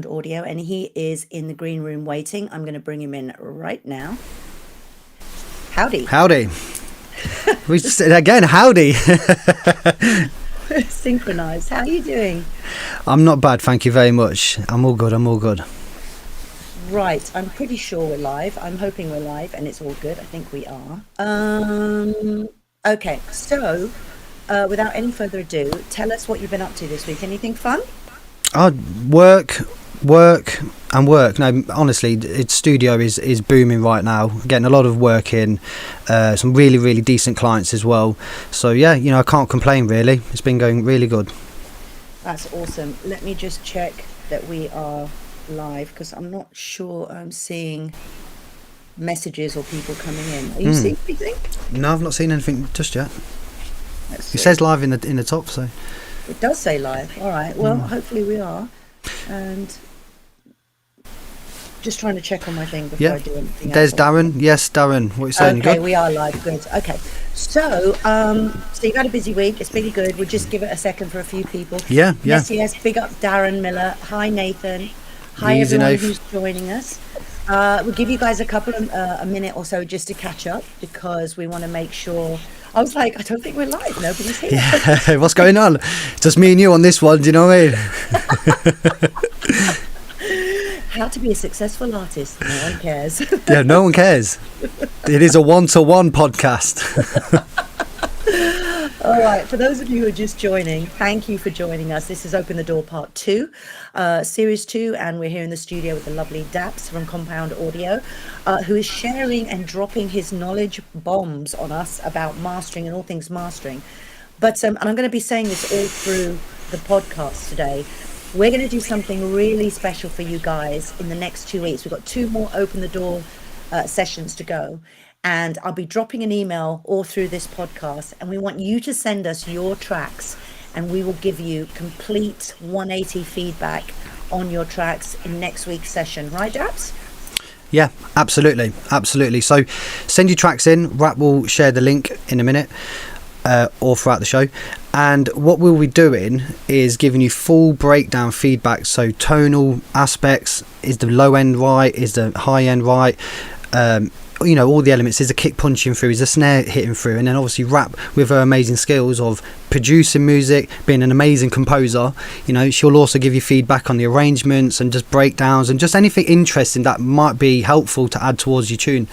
Audio, and he is in the green room waiting. I'm going to bring him in right now. Howdy. Howdy. We just again, howdy. Synchronized. How are you doing? I'm not bad, thank you very much. I'm all good. Right, I'm pretty sure we're live. I'm hoping we're live, and it's all good. I think we are. Okay, so without any further ado, tell us what you've been up to this week. Anything fun? Work. No, honestly, its studio is booming right now. Getting a lot of work in, some really decent clients as well. So yeah, I can't complain really. It's been going really good. That's awesome. Let me just check that we are live because I'm not sure I'm seeing messages or people coming in. Are you seeing anything? No, I've not seen anything just yet. Let's It see. says live in the top, so It does say live. All right. Well, hopefully we are. And just trying to check on my thing before I do anything there's else. Darren. Yes, Darren, what are you saying? Okay, Good? we are live. Good. Okay. So you've had a busy week. It's been good. We'll just give it a second for a few people. Yeah. Yes. Big up Darren Miller. Hi, Nathan. Hi, Easy, everyone Nath. who's joining us. We'll give you guys a minute or so just to catch up because we want to make sure. I was like, I don't think we're live. Nobody's here. Yeah, what's going on? Just me and you on this one, do you know what I mean? How to be a successful artist. No one cares. Yeah, no one cares. It is a one-to-one podcast. All right, for those of you who are just joining, thank you for joining us. This is Open the Door Part 2, Series 2, and we're here in the studio with the lovely Dapz from Compound Audio, who is sharing and dropping his knowledge bombs on us about mastering and all things mastering. But and I'm going to be saying this all through the podcast today. We're going to do something really special for you guys in the next 2 weeks. We've got 2 more Open the Door sessions to go. And I'll be dropping an email all through this podcast. And we want you to send us your tracks. And we will give you complete 180 feedback on your tracks in next week's session. Right, Dapz? Yeah, absolutely. So send your tracks in. Rap will share the link in a minute or throughout the show. And what we'll be doing is giving you full breakdown feedback. So tonal aspects, is the low end right, is the high end right, all the elements. Is the kick punching through, is the snare hitting through, and then obviously Rap with her amazing skills of producing music, being an amazing composer. She'll also give you feedback on the arrangements and just breakdowns and just anything interesting that might be helpful to add towards your tune.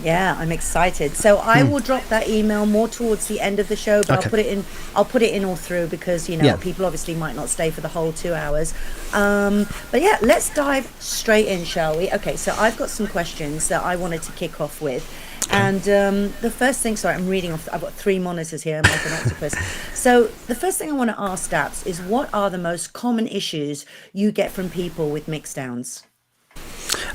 Yeah, I'm excited. So I will drop that email more towards the end of the show, but Okay. I'll put it in all through because people obviously might not stay for the whole 2 hours. But yeah, let's dive straight in, shall we? Okay, so I've got some questions that I wanted to kick off with. And the first thing, sorry, I'm reading off, I've got 3 monitors here, I'm like an octopus. So the first thing I want to ask Dapz is, what are the most common issues you get from people with mixdowns?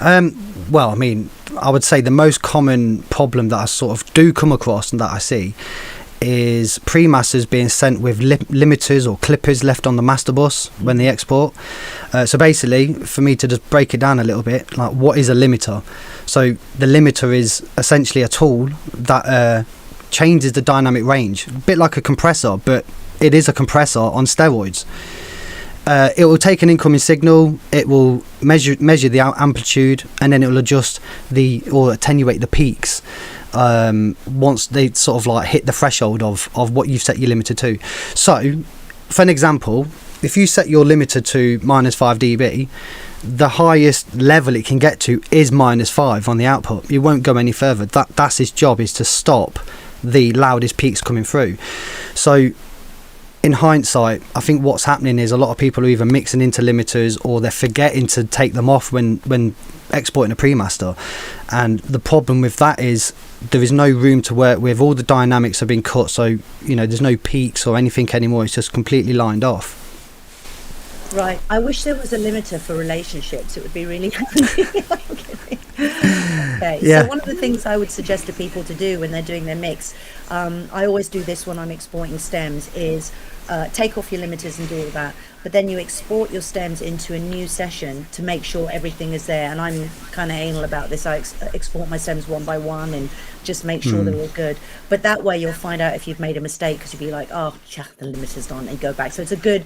Well, I mean, I would say the most common problem that I sort of do come across and that I see is pre-masters being sent with limiters or clippers left on the master bus when they export. So basically, for me to just break it down a little bit, like, what is a limiter? So the limiter is essentially a tool that changes the dynamic range, a bit like a compressor, but it is a compressor on steroids. It will take an incoming signal, it will measure the amplitude, and then it will adjust or attenuate the peaks once they sort of like hit the threshold of what you've set your limiter to. So, for an example, if you set your limiter to -5 dB, the highest level it can get to is -5 on the output. You won't go any further. That's its job, is to stop the loudest peaks coming through. So in hindsight, I think what's happening is a lot of people are either mixing into limiters or they're forgetting to take them off when exporting a pre-master. And the problem with that is there is no room to work with. All the dynamics have been cut, so there's no peaks or anything anymore. It's just completely lined off. Right. I wish there was a limiter for relationships. It would be really handy. I'm kidding. Okay. Yeah. So one of the things I would suggest to people to do when they're doing their mix, I always do this when I'm exporting stems, is take off your limiters and do all that. but then you export your stems into a new session to make sure everything is there. And I'm kind of anal about this. I export my stems one by one and just make sure they're all good. But that way you'll find out if you've made a mistake, because you'll be like, oh, chuck the limiter's on, and go back. So it's a good,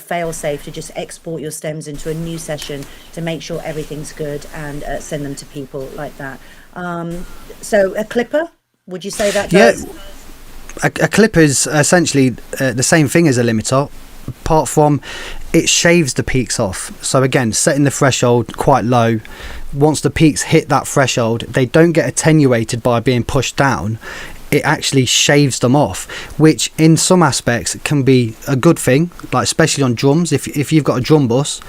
fail safe to just export your stems into a new session to make sure everything's good, and send them to people like that. So a clipper, would you say that does? Yeah, a clipper is essentially the same thing as a limiter, apart from it shaves the peaks off. So again, setting the threshold quite low. Once the peaks hit that threshold, they don't get attenuated by being pushed down. It actually shaves them off, which in some aspects can be a good thing, like especially on drums. If you've got a drum bus,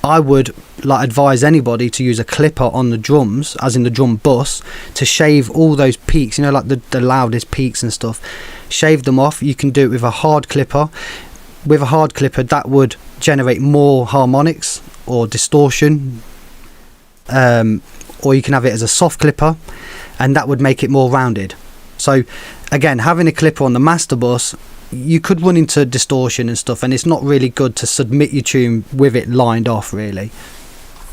I would advise anybody to use a clipper on the drums, as in the drum bus, to shave all those peaks, like the loudest peaks and stuff. Shave them off. You can do it with a hard clipper. With a hard clipper, that would generate more harmonics or distortion, or you can have it as a soft clipper, and that would make it more rounded. So again, having a clipper on the master bus, you could run into distortion and stuff, and it's not really good to submit your tune with it lined off, really.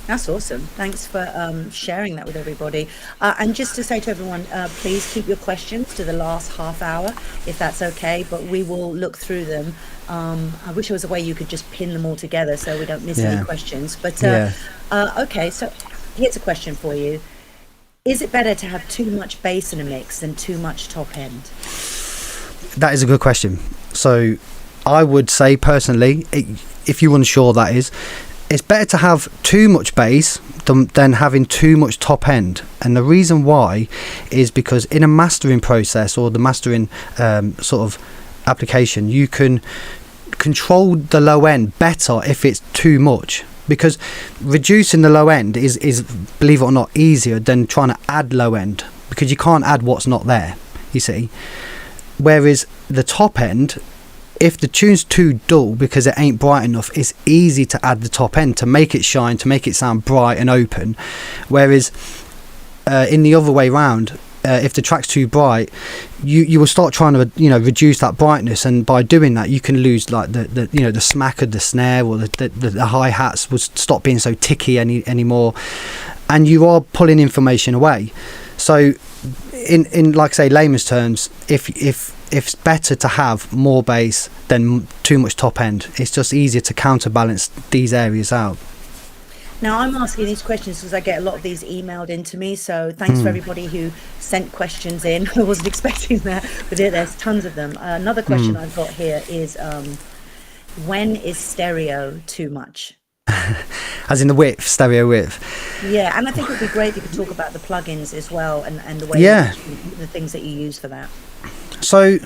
That's awesome. Thanks for sharing that with everybody. And just to say to everyone, please keep your questions to the last half hour, if that's okay, but we will look through them. I wish there was a way you could just pin them all together so we don't miss any questions. But okay, so here's a question for you. Is it better to have too much bass in a mix than too much top end? That is a good question. So I would say personally, if you're unsure, that is, it's better to have too much bass than having too much top end. And the reason why is because in a mastering process, or the mastering sort of application, you can control the low end better if it's too much, because reducing the low end is, believe it or not, easier than trying to add low end, because you can't add what's not there, you see. Whereas the top end, if the tune's too dull because it ain't bright enough, it's easy to add the top end to make it shine, to make it sound bright and open. Whereas in the other way round, if the track's too bright, you will start trying to reduce that brightness, and by doing that you can lose like the smack of the snare, or the hi-hats will stop being so ticky anymore, and you are pulling information away. So in like say layman's terms, if it's better to have more bass than too much top end, it's just easier to counterbalance these areas out. Now, I'm asking these questions because I get a lot of these emailed into me, so thanks for everybody who sent questions in. I wasn't expecting that, but there's tons of them. Another question I've got here is, when is stereo too much? As in the width, stereo width. Yeah, and I think it would be great if you could talk about the plugins as well, and the way the things that you use for that. So,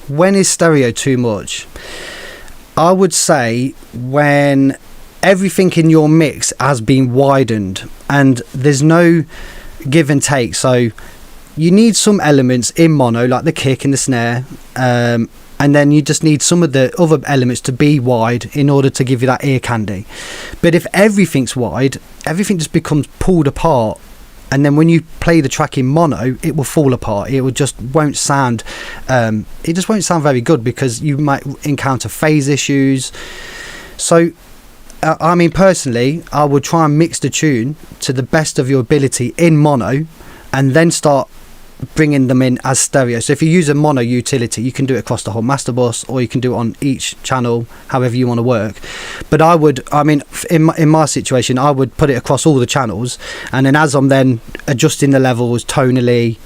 when is stereo too much? I would say when everything in your mix has been widened and there's no give and take. So you need some elements in mono, like the kick and the snare, and then you just need some of the other elements to be wide in order to give you that ear candy. But if everything's wide, everything just becomes pulled apart, and then when you play the track in mono, it will fall apart. It won't sound very good, because you might encounter phase issues. So I mean, personally, I would try and mix the tune to the best of your ability in mono, and then start bringing them in as stereo. So if you use a mono utility, you can do it across the whole master bus, or you can do it on each channel, however you want to work. But in my situation, I would put it across all the channels, and then as I'm then adjusting the levels tonally,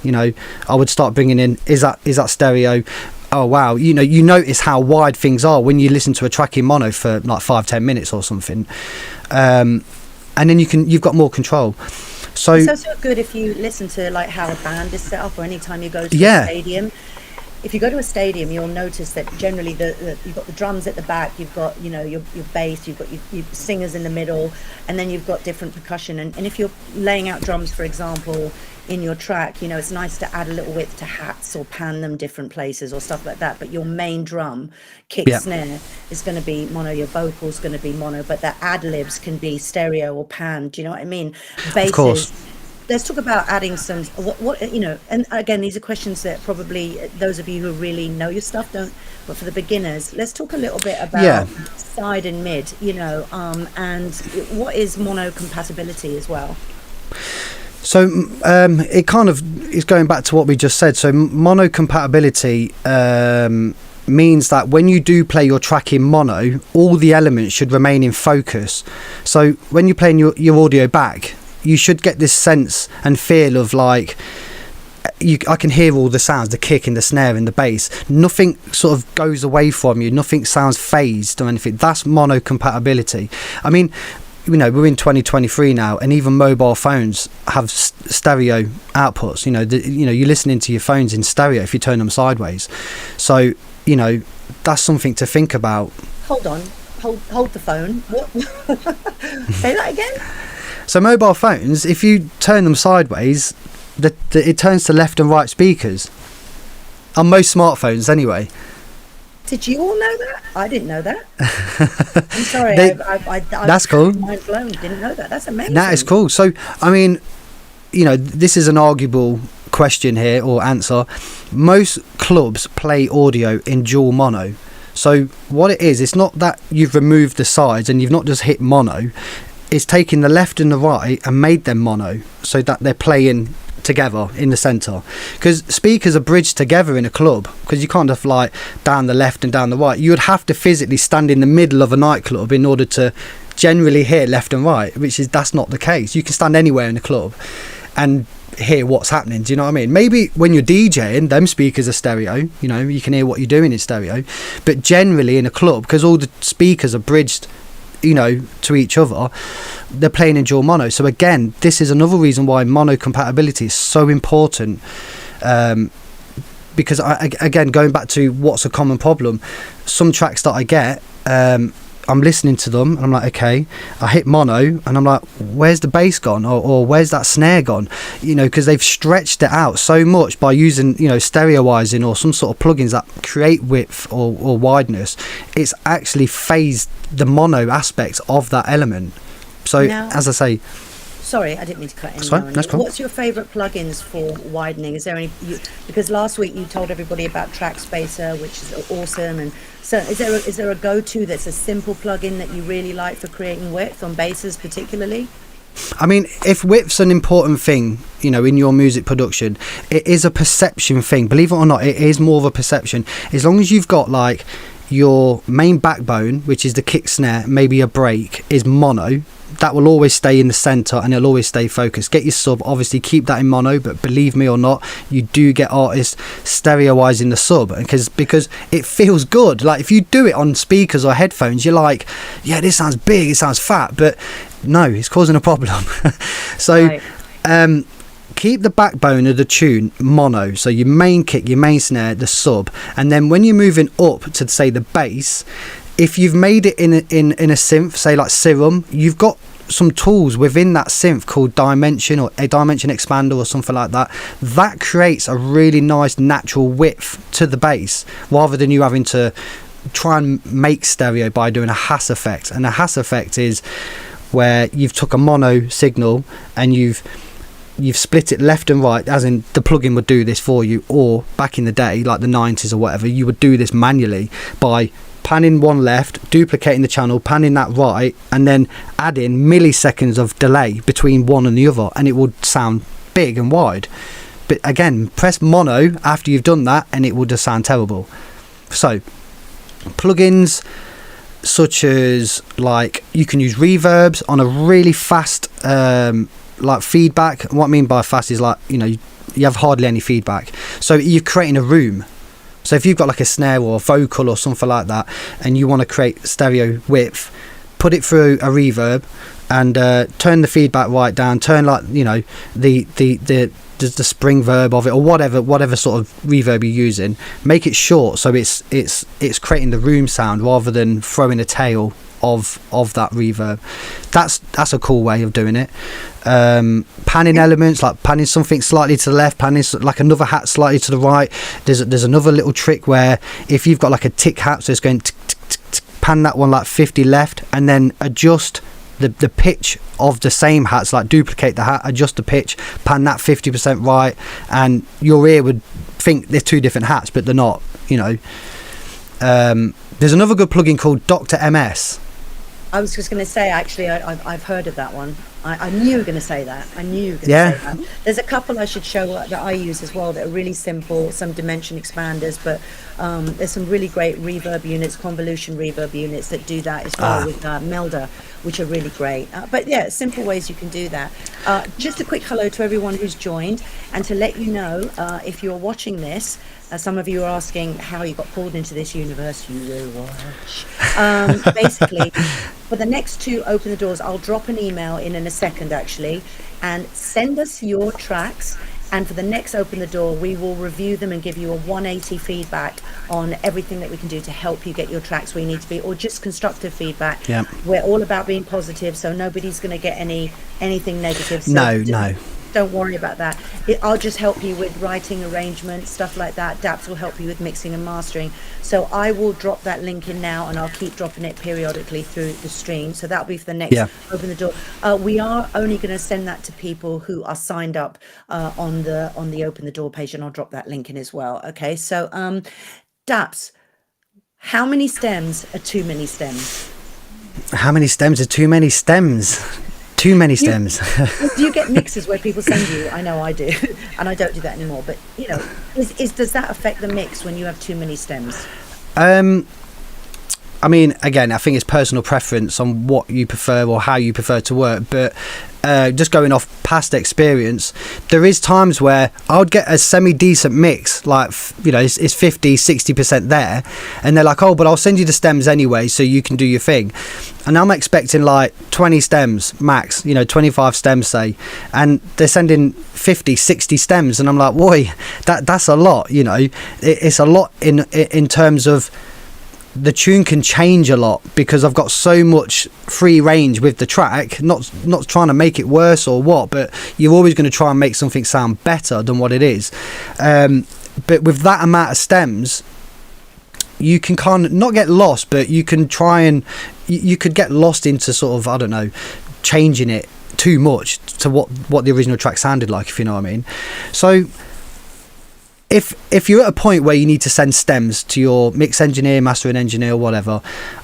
I would start bringing in, is that stereo? Oh wow, you notice how wide things are when you listen to a track in mono for like 5-10 minutes or something, and then you've got more control. So it's also good if you listen to like how a band is set up, or anytime you go to a stadium. If you go to a stadium, you'll notice that generally you've got the drums at the back, you've got your bass, you've got your singers in the middle, and then you've got different percussion. And if you're laying out drums, for example, in your track, it's nice to add a little width to hats or pan them different places or stuff like that. But your main drum, kick, snare is going to be mono, your vocals going to be mono, but the ad libs can be stereo or pan. Do you know what I mean? Basses let's talk about adding some what you know. And again, these are questions that probably those of you who really know your stuff don't. But for the beginners, let's talk a little bit Yeah. about side and mid. And what is mono compatibility as well. So it kind of is going back to what we just said. So mono compatibility means that when you do play your track in mono, all the elements should remain in focus. So when you're playing your audio back, you should get this sense and feel of like, I can hear all the sounds, the kick and the snare and the bass. Nothing sort of goes away from you. Nothing sounds phased or anything. That's mono compatibility. I mean, we're in 2023 now, and even mobile phones have stereo outputs. You're listening to your phones in stereo if you turn them sideways. So, that's something to think about. Hold on. Hold the phone. What? Say that again? So mobile phones, if you turn them sideways, it turns to left and right speakers. On most smartphones, anyway. Did you all know that? I didn't know that. I'm sorry. That's cool. Mind blown. Didn't know that. That's amazing. That is cool. So, I mean, this is an arguable question here or answer. Most clubs play audio in dual mono. So what it is, it's not that you've removed the sides and you've not just hit mono. It's taking the left and the right and made them mono so that they're playing together in the center, because speakers are bridged together in a club, because you can't just like down the left and down the right. You would have to physically stand in the middle of a nightclub in order to generally hear left and right, that's not the case. You can stand anywhere in a club and hear what's happening. Do you know what I mean? Maybe when you're DJing, them speakers are stereo, you can hear what you're doing in stereo, but generally in a club, because all the speakers are bridged to each other, they're playing in dual mono. So again, this is another reason why mono compatibility is so important, because again, going back to what's a common problem, some tracks that I get, I'm listening to them and I'm like, okay, I hit mono and I'm like, where's the bass gone, or where's that snare gone, because they've stretched it out so much by using stereoizing or some sort of plugins that create width or wideness. It's actually phased the mono aspect of that element. So now, as I say, sorry, I didn't mean to cut in. That's cool. What's your favourite plugins for widening? Is there any? Because last week you told everybody about Track Spacer, which is awesome, and so is there a go-to that's a simple plugin that you really like for creating width on basses, particularly? I mean, if width's an important thing, in your music production, it is a perception thing. Believe it or not, it is more of a perception. As long as you've got like your main backbone, which is the kick snare, maybe a break, is mono, that will always stay in the center and it'll always stay focused. Get your sub, obviously keep that in mono, but believe me or not, you do get artists stereoizing the sub because it feels good. Like if you do it on speakers or headphones, you're like, yeah, this sounds big, it sounds fat, but no, it's causing a problem. So right. Keep the backbone of the tune mono, so your main kick, your main snare, the sub, and then when you're moving up to say the bass, if you've made it in a synth, say like Serum, you've got some tools within that synth called Dimension or a Dimension Expander or something like that. That creates a really nice natural width to the bass, rather than you having to try and make stereo by doing a Hass effect. And a Hass effect is where you've took a mono signal and you've split it left and right, as in the plugin would do this for you, or back in the day, like the 90s or whatever, you would do this manually by panning one left, duplicating the channel, panning that right, and then adding milliseconds of delay between one and the other, and it would sound big and wide. But again, press mono after you've done that and it will just sound terrible. So plugins such as, like, you can use reverbs on a really fast like feedback. What I mean by fast is like, you have hardly any feedback, so you're creating a room. So if you've got like a snare or a vocal or something like that and you want to create stereo width, put it through a reverb and turn the feedback right down, turn like the spring verb of it, or whatever sort of reverb you're using, make it short so it's creating the room sound rather than throwing a tail of that reverb. That's a cool way of doing it. Panning elements, like panning something slightly to the left, panning like another hat slightly to the right. There's another little trick where if you've got like a tick hat, so it's going tick, tick, tick, tick, pan that one like 50 left and then adjust the pitch of the same hats, like duplicate the hat, adjust the pitch, pan that 50% right, and your ear would think they're two different hats, but they're not, you know. There's another good plugin called Dr. MS. I was just going to say, actually, I've heard of that one. I knew you were going to say that. I knew you were going to say that. There's a couple I should show that I use as well that are really simple, some dimension expanders, but there's some really great reverb units, convolution reverb units that do that as well with Melder, which are really great. But yeah, simple ways you can do that. Just a quick hello to everyone who's joined, and to let you know, if you're watching this, some of you are asking how you got pulled into this universe. You will watch. Basically, for the next 2 Open the Doors, I'll drop an email in a second, actually, and send us your tracks. And for the next Open the Door, we will review them and give you a 180 feedback on everything that we can do to help you get your tracks where you need to be, or just constructive feedback. Yep. We're all about being positive, so nobody's going to get anything negative. So No. Don't worry about that. I'll just help you with writing, arrangement, stuff like that. Dapz will help you with mixing and mastering. So I will drop that link in now, and I'll keep dropping it periodically through the stream. So that'll be for the next Open the Door. We are only going to send that to people who are signed up on the Open the Door page, and I'll drop that link in as well. Okay, so Dapz, how many stems are too many stems? How many stems are too many stems? Too many stems. Do you get mixes where people send you? I know I do, and I don't do that anymore. But you know, does that affect the mix when you have too many stems? I mean, again, I think it's personal preference on what you prefer or how you prefer to work. But just going off past experience, there is times where I would get a semi-decent mix, like, you know, it's 50, 60% there. And they're like, oh, but I'll send you the stems anyway, so you can do your thing. And I'm expecting like 20 stems max, you know, 25 stems, say. And they're sending 50, 60 stems. And I'm like, boy, that's a lot, you know. It's a lot in terms of the tune can change a lot, because I've got so much free range with the track, not trying to make it worse or what, but you're always going to try and make something sound better than what it is. But with that amount of stems, you can kind of not get lost, but you can try and you could get lost into sort of, I don't know, changing it too much to what the original track sounded like, if you know what I mean. So if you're at a point where you need to send stems to your mix engineer, mastering engineer, whatever,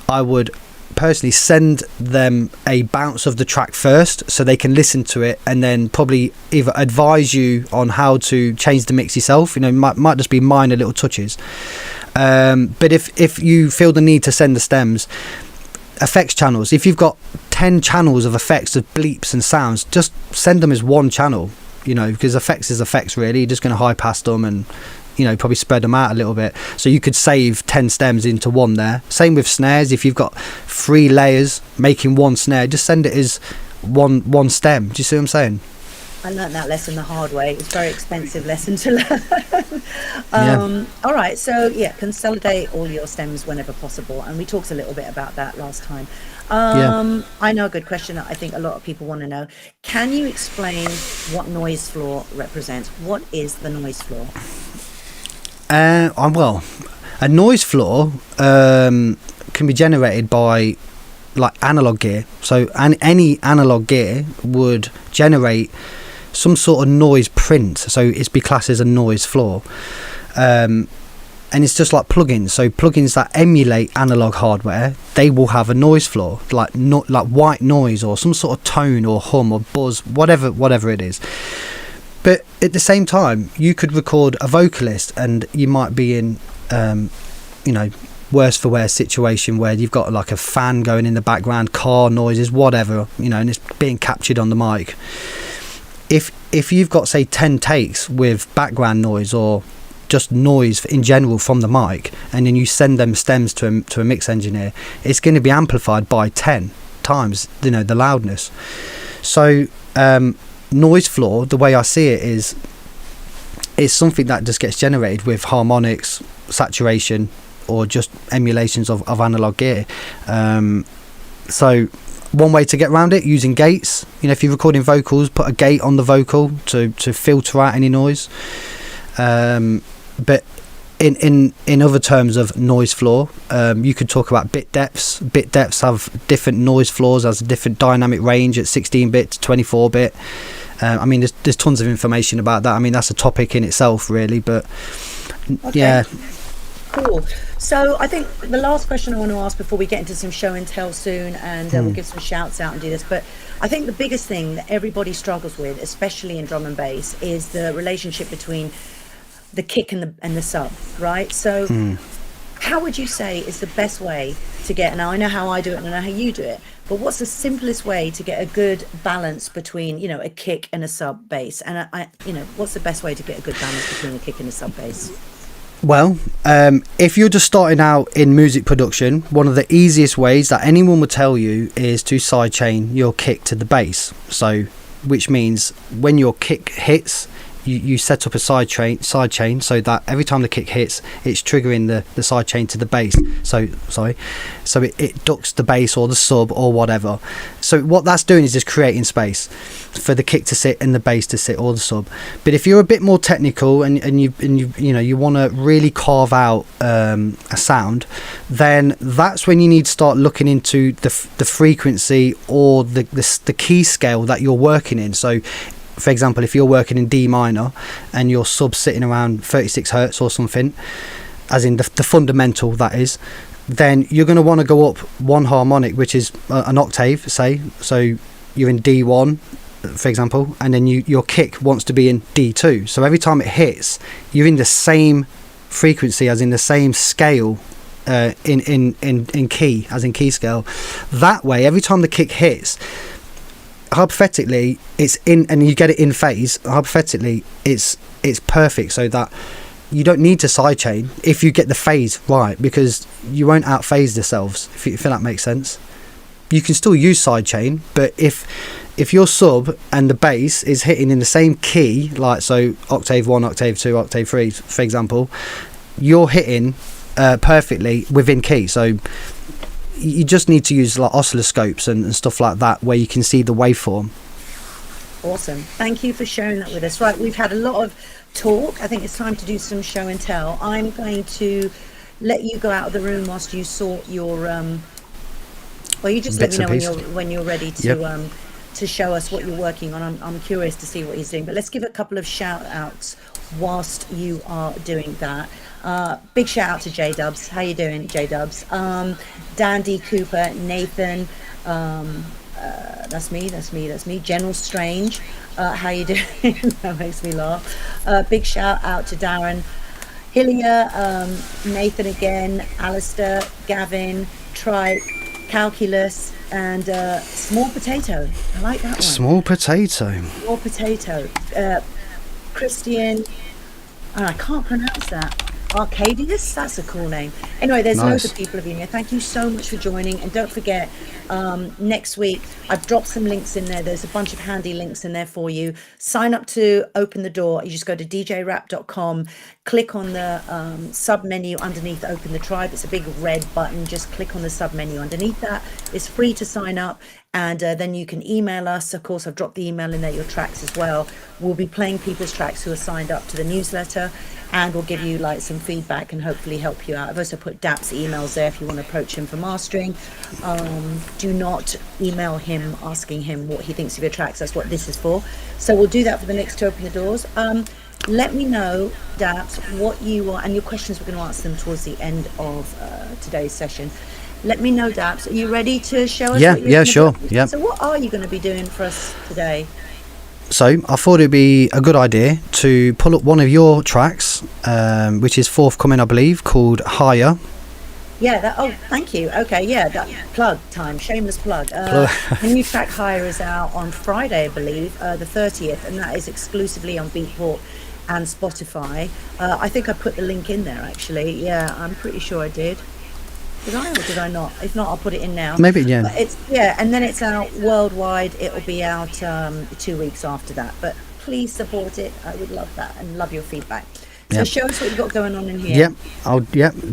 I would personally send them a bounce of the track first, so they can listen to it, and then probably either advise you on how to change the mix yourself. You know, might just be minor little touches. But if you feel the need to send the stems, effects channels, if you've got 10 channels of effects of bleeps and sounds, just send them as one channel. You know, because effects is effects, really. You're just going to high pass them and, you know, probably spread them out a little bit. So you could save 10 stems into one there. Same with snares. If you've got 3 layers making one snare, just send it as one stem. Do you see what I'm saying? I learned that lesson the hard way. It's a very expensive lesson to learn. All right, so yeah, consolidate all your stems whenever possible, and we talked a little bit about that last time. I know a good question that I think a lot of people want to know. Can you explain what noise floor represents? What is the noise floor? Well, a noise floor can be generated by like analog gear. So any analog gear would generate some sort of noise print. So it's be classed as a noise floor. And it's just like plugins. So plugins that emulate analog hardware, they will have a noise floor, like white noise or some sort of tone or hum or buzz, whatever it is. But at the same time, you could record a vocalist, and you might be in, you know, worse for wear situation where you've got like a fan going in the background, car noises, whatever, you know, and it's being captured on the mic. If you've got, say, 10 takes with background noise or just noise in general from the mic, and then you send them stems to a mix engineer, it's going to be amplified by 10 times, you know, the loudness. So noise floor, the way I see it, is something that just gets generated with harmonics, saturation, or just emulations of analog gear. So one way to get around it, using gates. You know, if you're recording vocals, put a gate on the vocal to filter out any noise. But in other terms of noise floor, you could talk about bit depths. Bit depths have different noise floors, has a different dynamic range at 16-bit to 24-bit. I mean, there's tons of information about that. I mean, that's a topic in itself, really. But okay. Yeah. Cool. So I think the last question I want to ask before we get into some show and tell soon, and we'll give some shouts out and do this, but I think the biggest thing that everybody struggles with, especially in drum and bass, is the relationship between the kick and the sub, right? So how would you say is the best way to get, now I know how I do it and I know how you do it, but what's the simplest way to get a good balance between, you know, a kick and a sub bass? And I you know, what's the best way to get a good balance between a kick and a sub bass? Well, if you're just starting out in music production, one of the easiest ways that anyone would tell you is to sidechain your kick to the bass. So, which means when your kick hits, you set up a side chain so that every time the kick hits, it's triggering the side chain to the bass. So it ducks the bass or the sub or whatever. So what that's doing is just creating space for the kick to sit and the bass to sit or the sub. But if you're a bit more technical and you want to really carve out a sound, then that's when you need to start looking into the frequency or the key scale that you're working in. So for example, if you're working in D minor and your sub's sitting around 36 hertz or something, as in the fundamental, that is, then you're going to want to go up one harmonic, which is an octave, say. So you're in D1, for example, and then your kick wants to be in D2. So every time it hits, you're in the same frequency, as in the same scale, in key, as in key scale. That way, every time the kick hits, hypothetically it's in, and you get it in phase, hypothetically it's perfect, so that you don't need to sidechain if you get the phase right, because you won't outphase yourselves, if that makes sense. You can still use sidechain, but if your sub and the bass is hitting in the same key, like so octave 1, octave 2, octave 3, for example, you're hitting perfectly within key. So you just need to use like oscilloscopes and stuff like that, where you can see the waveform. Awesome. Thank you for sharing that with us. Right, we've had a lot of talk. I think it's time to do some show and tell. I'm going to let you go out of the room whilst you sort your well, you just let me know when you're ready to to show us what you're working on. I'm curious to see what he's doing, but let's give a couple of shout outs whilst you are doing that. Big shout out to Dapz. How you doing, Dapz? Dandy Cooper, Nathan, that's me. General Strange, how you doing? That makes me laugh. Big shout out to Darren, Hillier, Nathan again, Alistair, Gavin, Tripe, Calculus, and Small Potato. I like that one. Small Potato. Small Potato. Christian, I can't pronounce that. Arcadius, that's a cool name. Anyway, there's loads of people in here. Thank you so much for joining, and don't forget, next week I've dropped some links in there. There's a bunch of handy links in there for you. Sign up to Open the Door. You just go to djrap.com, click on the sub menu underneath Open the Tribe. It's a big red button. Just click on the sub menu underneath that. It's free to sign up, and then you can email us. Of course, I've dropped the email in there, your tracks as well. We'll be playing people's tracks who are signed up to the newsletter, and we'll give you like some feedback and hopefully help you out. I've also put Dapz emails there if you want to approach him for mastering. Do not email him asking him what he thinks of your tracks. That's what this is for. So we'll do that for the next to Open the Doors. Let me know, Dapz, what you are, and your questions, we're going to answer them towards the end of today's session. Let me know, Dapz. Are you ready to show us? Yeah, sure. Yeah. So what are you going to be doing for us today? So I thought it'd be a good idea to pull up one of your tracks, which is forthcoming, I believe, called Higher. Yeah, oh, thank you. Okay, yeah, that plug time, shameless plug. The new track Higher is out on Friday, I believe, the 30th, and that is exclusively on Beatport and Spotify. I think I put the link in there, actually. Yeah, I'm pretty sure I did. Did I or did I not? If not, I'll put it in now. Maybe, yeah. But and then it's out worldwide. It'll be out 2 weeks after that. But please support it. I would love that and love your feedback. So show us what you've got going on in here.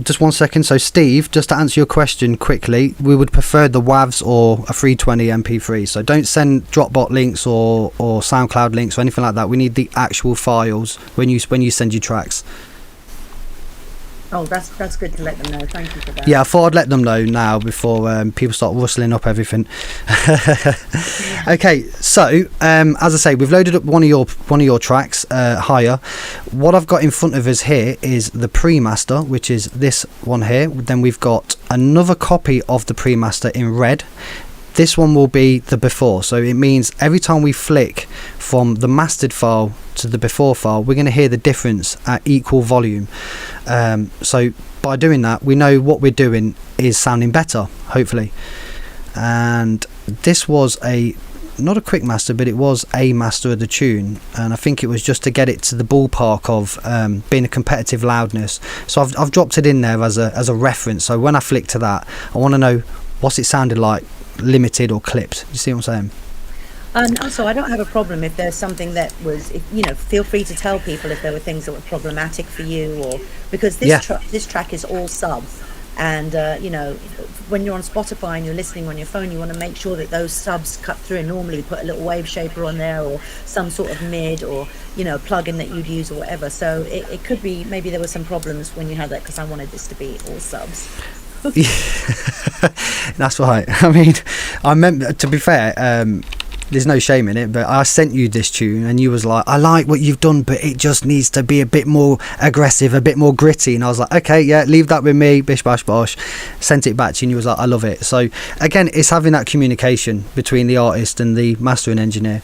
Just 1 second. So Steve, just to answer your question quickly, we would prefer the WAVs or a 320 MP3. So don't send Dropbox links or SoundCloud links or anything like that. We need the actual files when you send your tracks. Oh, that's good to let them know. Thank you for that. Yeah, I thought I'd let them know now before people start rustling up everything. Okay, so as I say, we've loaded up one of your tracks, Higher. What I've got in front of us here is the pre-master, which is this one here. Then we've got another copy of the pre-master in red. This one will be the before, so it means every time we flick from the mastered file to the before file, we're going to hear the difference at equal volume. So by doing that, we know what we're doing is sounding better, hopefully. And this was not a quick master, but it was a master of the tune, and I think it was just to get it to the ballpark of being a competitive loudness. So I've dropped it in there as a reference, so when I flick to that, I want to know what's it sounded like limited or clipped. You see what I'm saying? And also, I don't have a problem if there's something that was, feel free to tell people if there were things that were problematic for you, or because this track is all sub, and when you're on Spotify and you're listening on your phone, you want to make sure that those subs cut through, and normally put a little wave shaper on there or some sort of mid or plugin that you'd use or whatever. So it could be maybe there were some problems when you had that, because I wanted this to be all subs. That's right. I mean, I remember, to be fair, there's no shame in it, but I sent you this tune and you was like, I like what you've done, but it just needs to be a bit more aggressive, a bit more gritty. And I was like, okay, yeah, leave that with me, bish bash bosh. Sent it back to you and you was like, I love it. So again, it's having that communication between the artist and the mastering engineer.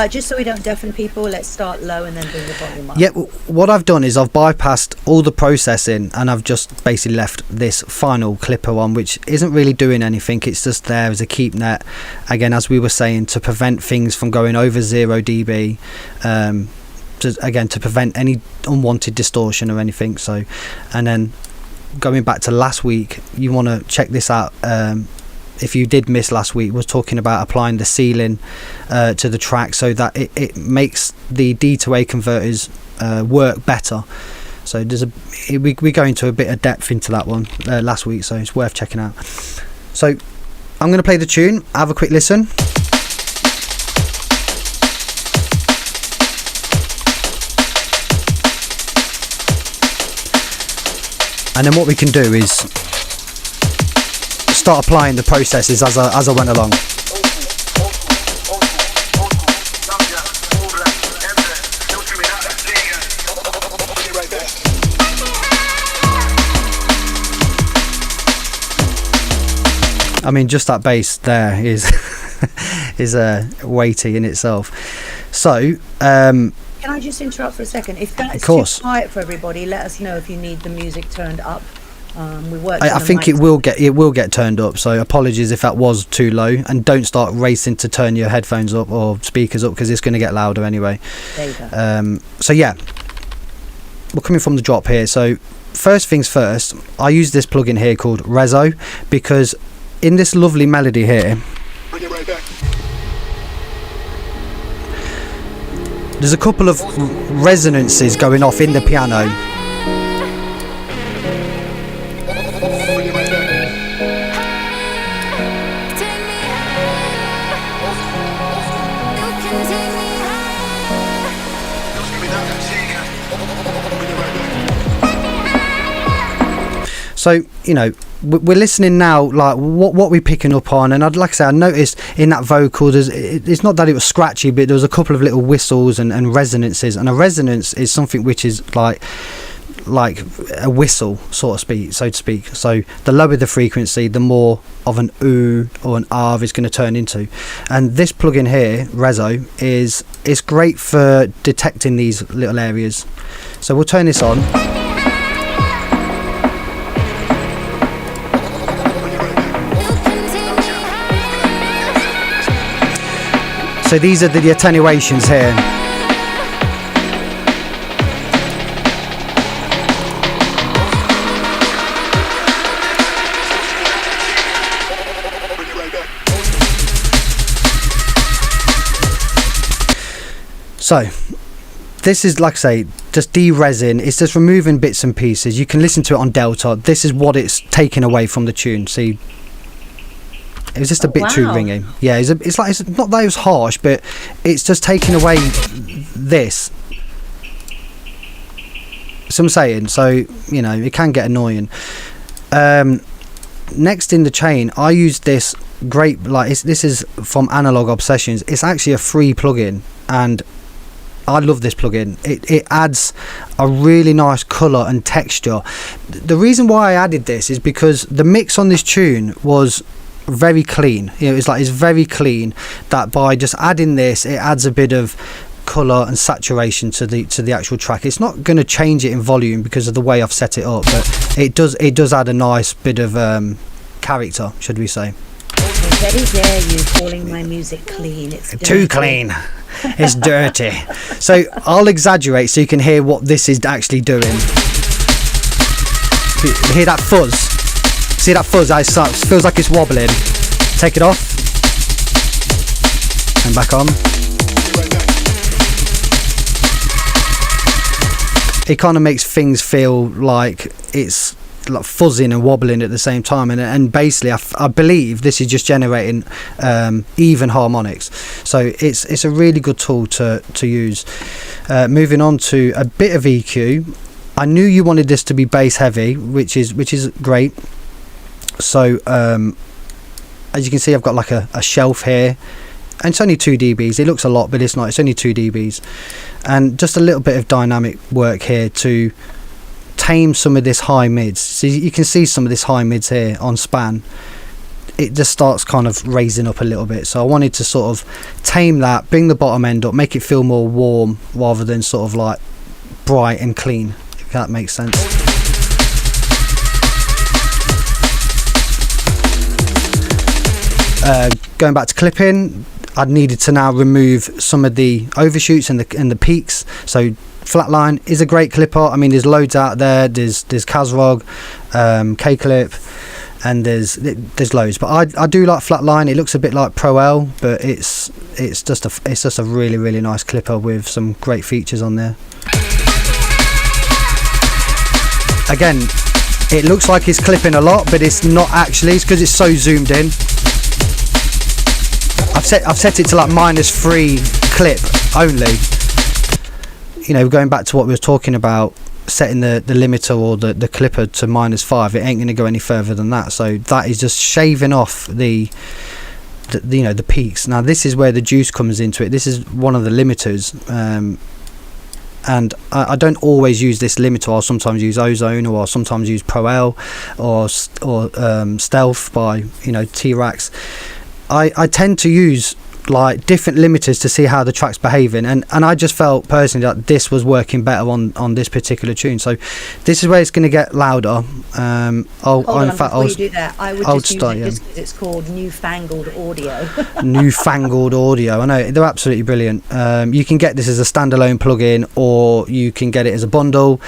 Just so we don't deafen people, let's start low and then bring the volume up. Yeah, what I've done is I've bypassed all the processing and I've just basically left this final clipper on, which isn't really doing anything. It's just there as a keep net, again, as we were saying, to prevent things from going over 0 dB, to prevent any unwanted distortion or anything. So, and then going back to last week, you want to check this out. If you did miss last week, was talking about applying the ceiling to the track so that it makes the D to A converters work better. So we go into a bit of depth into that one last week, so it's worth checking out. So I'm going to play the tune, have a quick listen. And then what we can do is start applying the processes as I went along. I mean, just that bass there is weighty in itself. So can I just interrupt for a second? If that's too quiet for everybody, let us know if you need the music turned up. I think it will get turned up, so apologies if that was too low, and don't start racing to turn your headphones up or speakers up, because it's going to get louder anyway. There you go. So yeah, we're coming from the drop here. So first things first, I use this plugin here called Rezo, because in this lovely melody here, bring it right back. There's a couple of resonances going off in the piano. So, we're listening now, like what we're picking up on, and like I say, I noticed in that vocal, it's not that it was scratchy, but there was a couple of little whistles and resonances, and a resonance is something which is like a whistle, so to speak. So the lower the frequency, the more of an ooh or an ah is going to turn into. And this plugin here, Rezo, it's great for detecting these little areas. So we'll turn this on. So these are the attenuations here. So this is, like I say, just de-resin. It's just removing bits and pieces. You can listen to it on Delta. This is what it's taken away from the tune. See, it was just a bit too ringing. Yeah, it's not that it was harsh, but it's just taking away this. So I'm saying, so it can get annoying. Next in the chain, I use this great, this is from Analog Obsessions. It's actually a free plugin, and I love this plugin. It adds a really nice colour and texture. The reason why I added this is because the mix on this tune was very clean. It's very clean, that by just adding this, it adds a bit of colour and saturation to the actual track. It's not going to change it in volume because of the way I've set it up, but it does add a nice bit of character, should we say. How very dare you calling my music clean? It's dirty. Too clean. It's dirty. So I'll exaggerate so you can hear what this is actually doing. You hear that fuzz? See that fuzz? It feels like it's wobbling. Take it off. And back on. It kind of makes things feel like it's like fuzzing and wobbling at the same time, and basically I believe this is just generating even harmonics. So it's a really good tool to use. Moving on to a bit of EQ. I knew you wanted this to be bass heavy, which is great. So as you can see, I've got like a shelf here, and it's only 2 dBs. It looks a lot, but it's not. It's only 2 dBs, and just a little bit of dynamic work here to tame some of this high mids. So you can see some of this high mids here on span. It just starts kind of raising up a little bit, so I wanted to sort of tame that, bring the bottom end up, make it feel more warm rather than sort of like bright and clean, if that makes sense. Going back to clipping, I needed to now remove some of the overshoots and the peaks. So Flatline is a great clipper. I mean, there's loads out there. There's Kazrog, K-Clip, and there's loads. But I do like Flatline. It looks a bit like Pro L, but it's just a really, really nice clipper with some great features on there. Again, it looks like it's clipping a lot, but it's not actually. It's because it's so zoomed in. I've set it to like -3 clip only. Going back to what we were talking about, setting the limiter or the clipper to -5, it ain't going to go any further than that. So that is just shaving off the peaks. Now this is where the juice comes into it. This is one of the limiters, and I don't always use this limiter. I'll sometimes use Ozone, or I'll sometimes use Pro L or Stealth by T-Rax. I tend to use like different limiters to see how the track's behaving, and I just felt personally that this was working better on this particular tune. So this is where it's going to get louder. Before you do that, I would just use it just because it's called newfangled audio. Newfangled audio. I know, they're absolutely brilliant. You can get this as a standalone plugin, or you can get it as a bundle.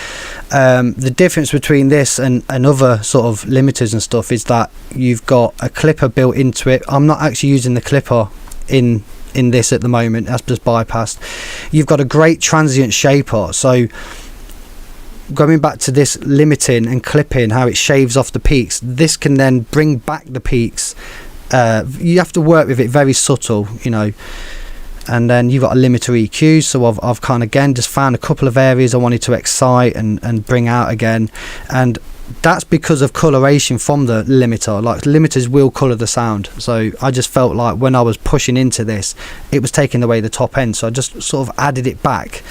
The difference between this and other sort of limiters and stuff is that you've got a clipper built into it. I'm not actually using the clipper in this at the moment. That's just bypassed. You've got a great transient shaper. So going back to this limiting and clipping, how it shaves off the peaks, this can then bring back the peaks. You have to work with it very subtle, and then you've got a limiter EQ. So I've kind of again just found a couple of areas I wanted to excite and bring out again, and that's because of coloration from the limiter. Like, limiters will color the sound, so I just felt like when I was pushing into this, it was taking away the top end, so I just sort of added it back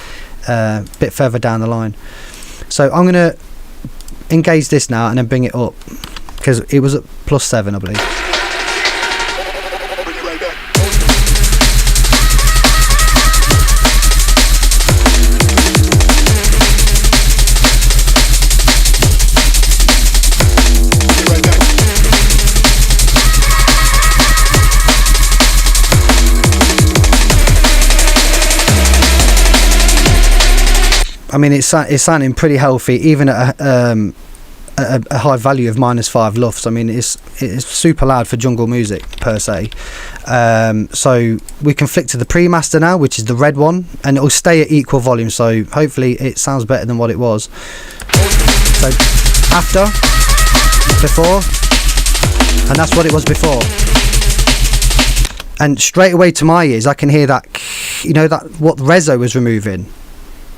a bit further down the line. So I'm going to engage this now and then bring it up, because it was at +7, I believe. I mean, it's sounding pretty healthy, even at a high value of -5 lufts. I mean, it's super loud for jungle music per se. So we can flick to the pre-master now, which is the red one, and it'll stay at equal volume. So hopefully it sounds better than what it was. So after, before, and that's what it was before. And straight away to my ears, I can hear that, that what Rezo was removing.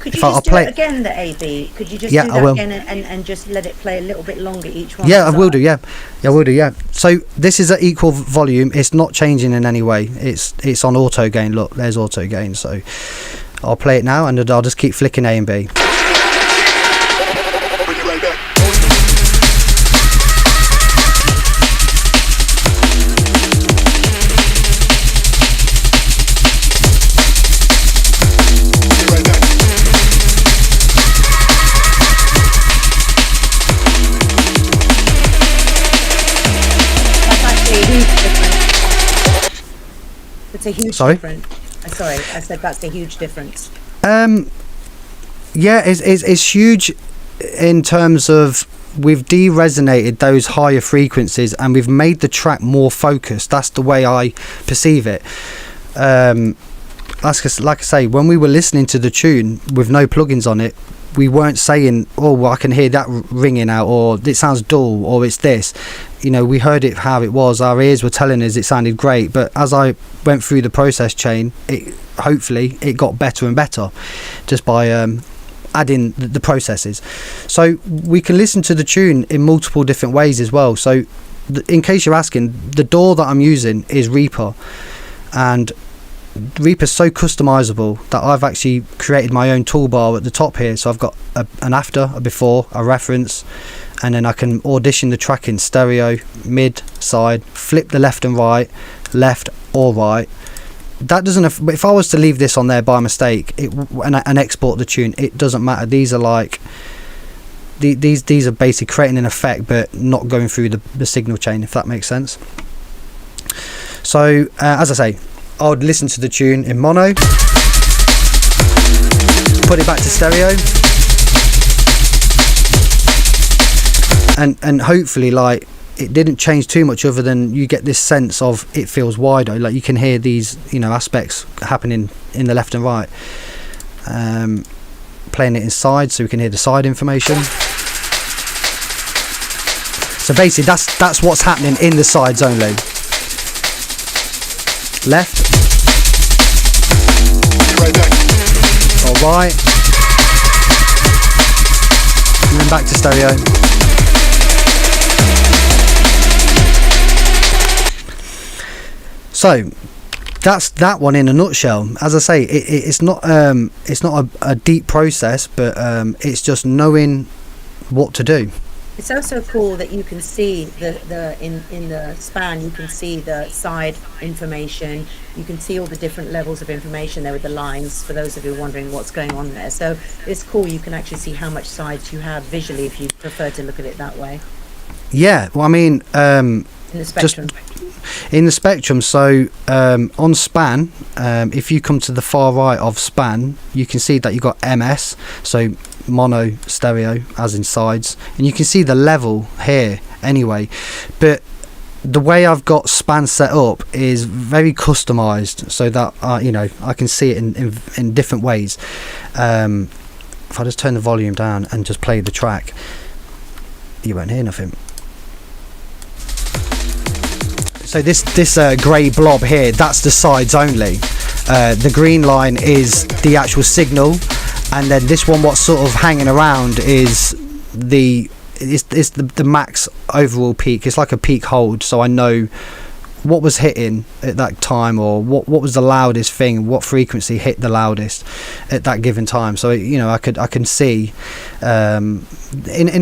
Could you if I'll just do play it again, the AB? Could you just Yeah, do I that will. again and just let it play a little bit longer each one? Yeah, I will do. Yeah, I will do. Yeah. So this is at equal volume. It's not changing in any way. It's on auto gain. Look, there's auto gain. So I'll play it now, and I'll just keep flicking A and B. It's a huge Sorry? difference. Sorry, I said that's a huge difference. Yeah, it's huge in terms of we've de-resonated those higher frequencies and we've made the track more focused. That's the way I perceive it. Like I say, when we were listening to the tune with no plugins on it, we weren't saying, oh, well, I can hear that ringing out, or it sounds dull, or it's this. You know, we heard it how it was. Our ears were telling us it sounded great, but as I went through the process chain, hopefully it got better and better just by adding the processes. So we can listen to the tune in multiple different ways as well. So in case you're asking, the DAW that I'm using is Reaper, and Reaper's so customizable that I've actually created my own toolbar at the top here. So I've got an after, a before, a reference, and then I can audition the track in stereo, mid, side, flip the left and right, left or right. That doesn't, if I was to leave this on there by mistake and export the tune, it doesn't matter. These are like these are basically creating an effect but not going through the signal chain, if that makes sense. So as I say, I would listen to the tune in mono, put it back to stereo, and hopefully, like, it didn't change too much other than you get this sense of it feels wider. Like, you can hear these, you know, aspects happening in the left and right. Playing it inside so we can hear the side information. So basically that's what's happening in the sides only. Left or right, and then back to stereo. So that's that one in a nutshell. As I say, it's not a deep process, but it's just knowing what to do. It's also cool that you can see in the span, you can see the side information, you can see all the different levels of information there with the lines, for those of you wondering what's going on there. So it's cool, you can actually see how much sides you have visually if you prefer to look at it that way. Yeah, well, I mean, in the spectrum. In the spectrum, so on span, if you come to the far right of span, you can see that you've got MS, so mono stereo as in sides, and you can see the level here anyway. But the way I've got span set up is very customized, so that you know, I can see it in different ways. If I just turn the volume down and just play the track, you won't hear nothing. So this grey blob here, that's the sides only. The green line is the actual signal, and then this one, what's sort of hanging around, is the max overall peak. It's like a peak hold, so I know what was hitting at that time, or what was the loudest thing, what frequency hit the loudest at that given time. So, you know, I can see in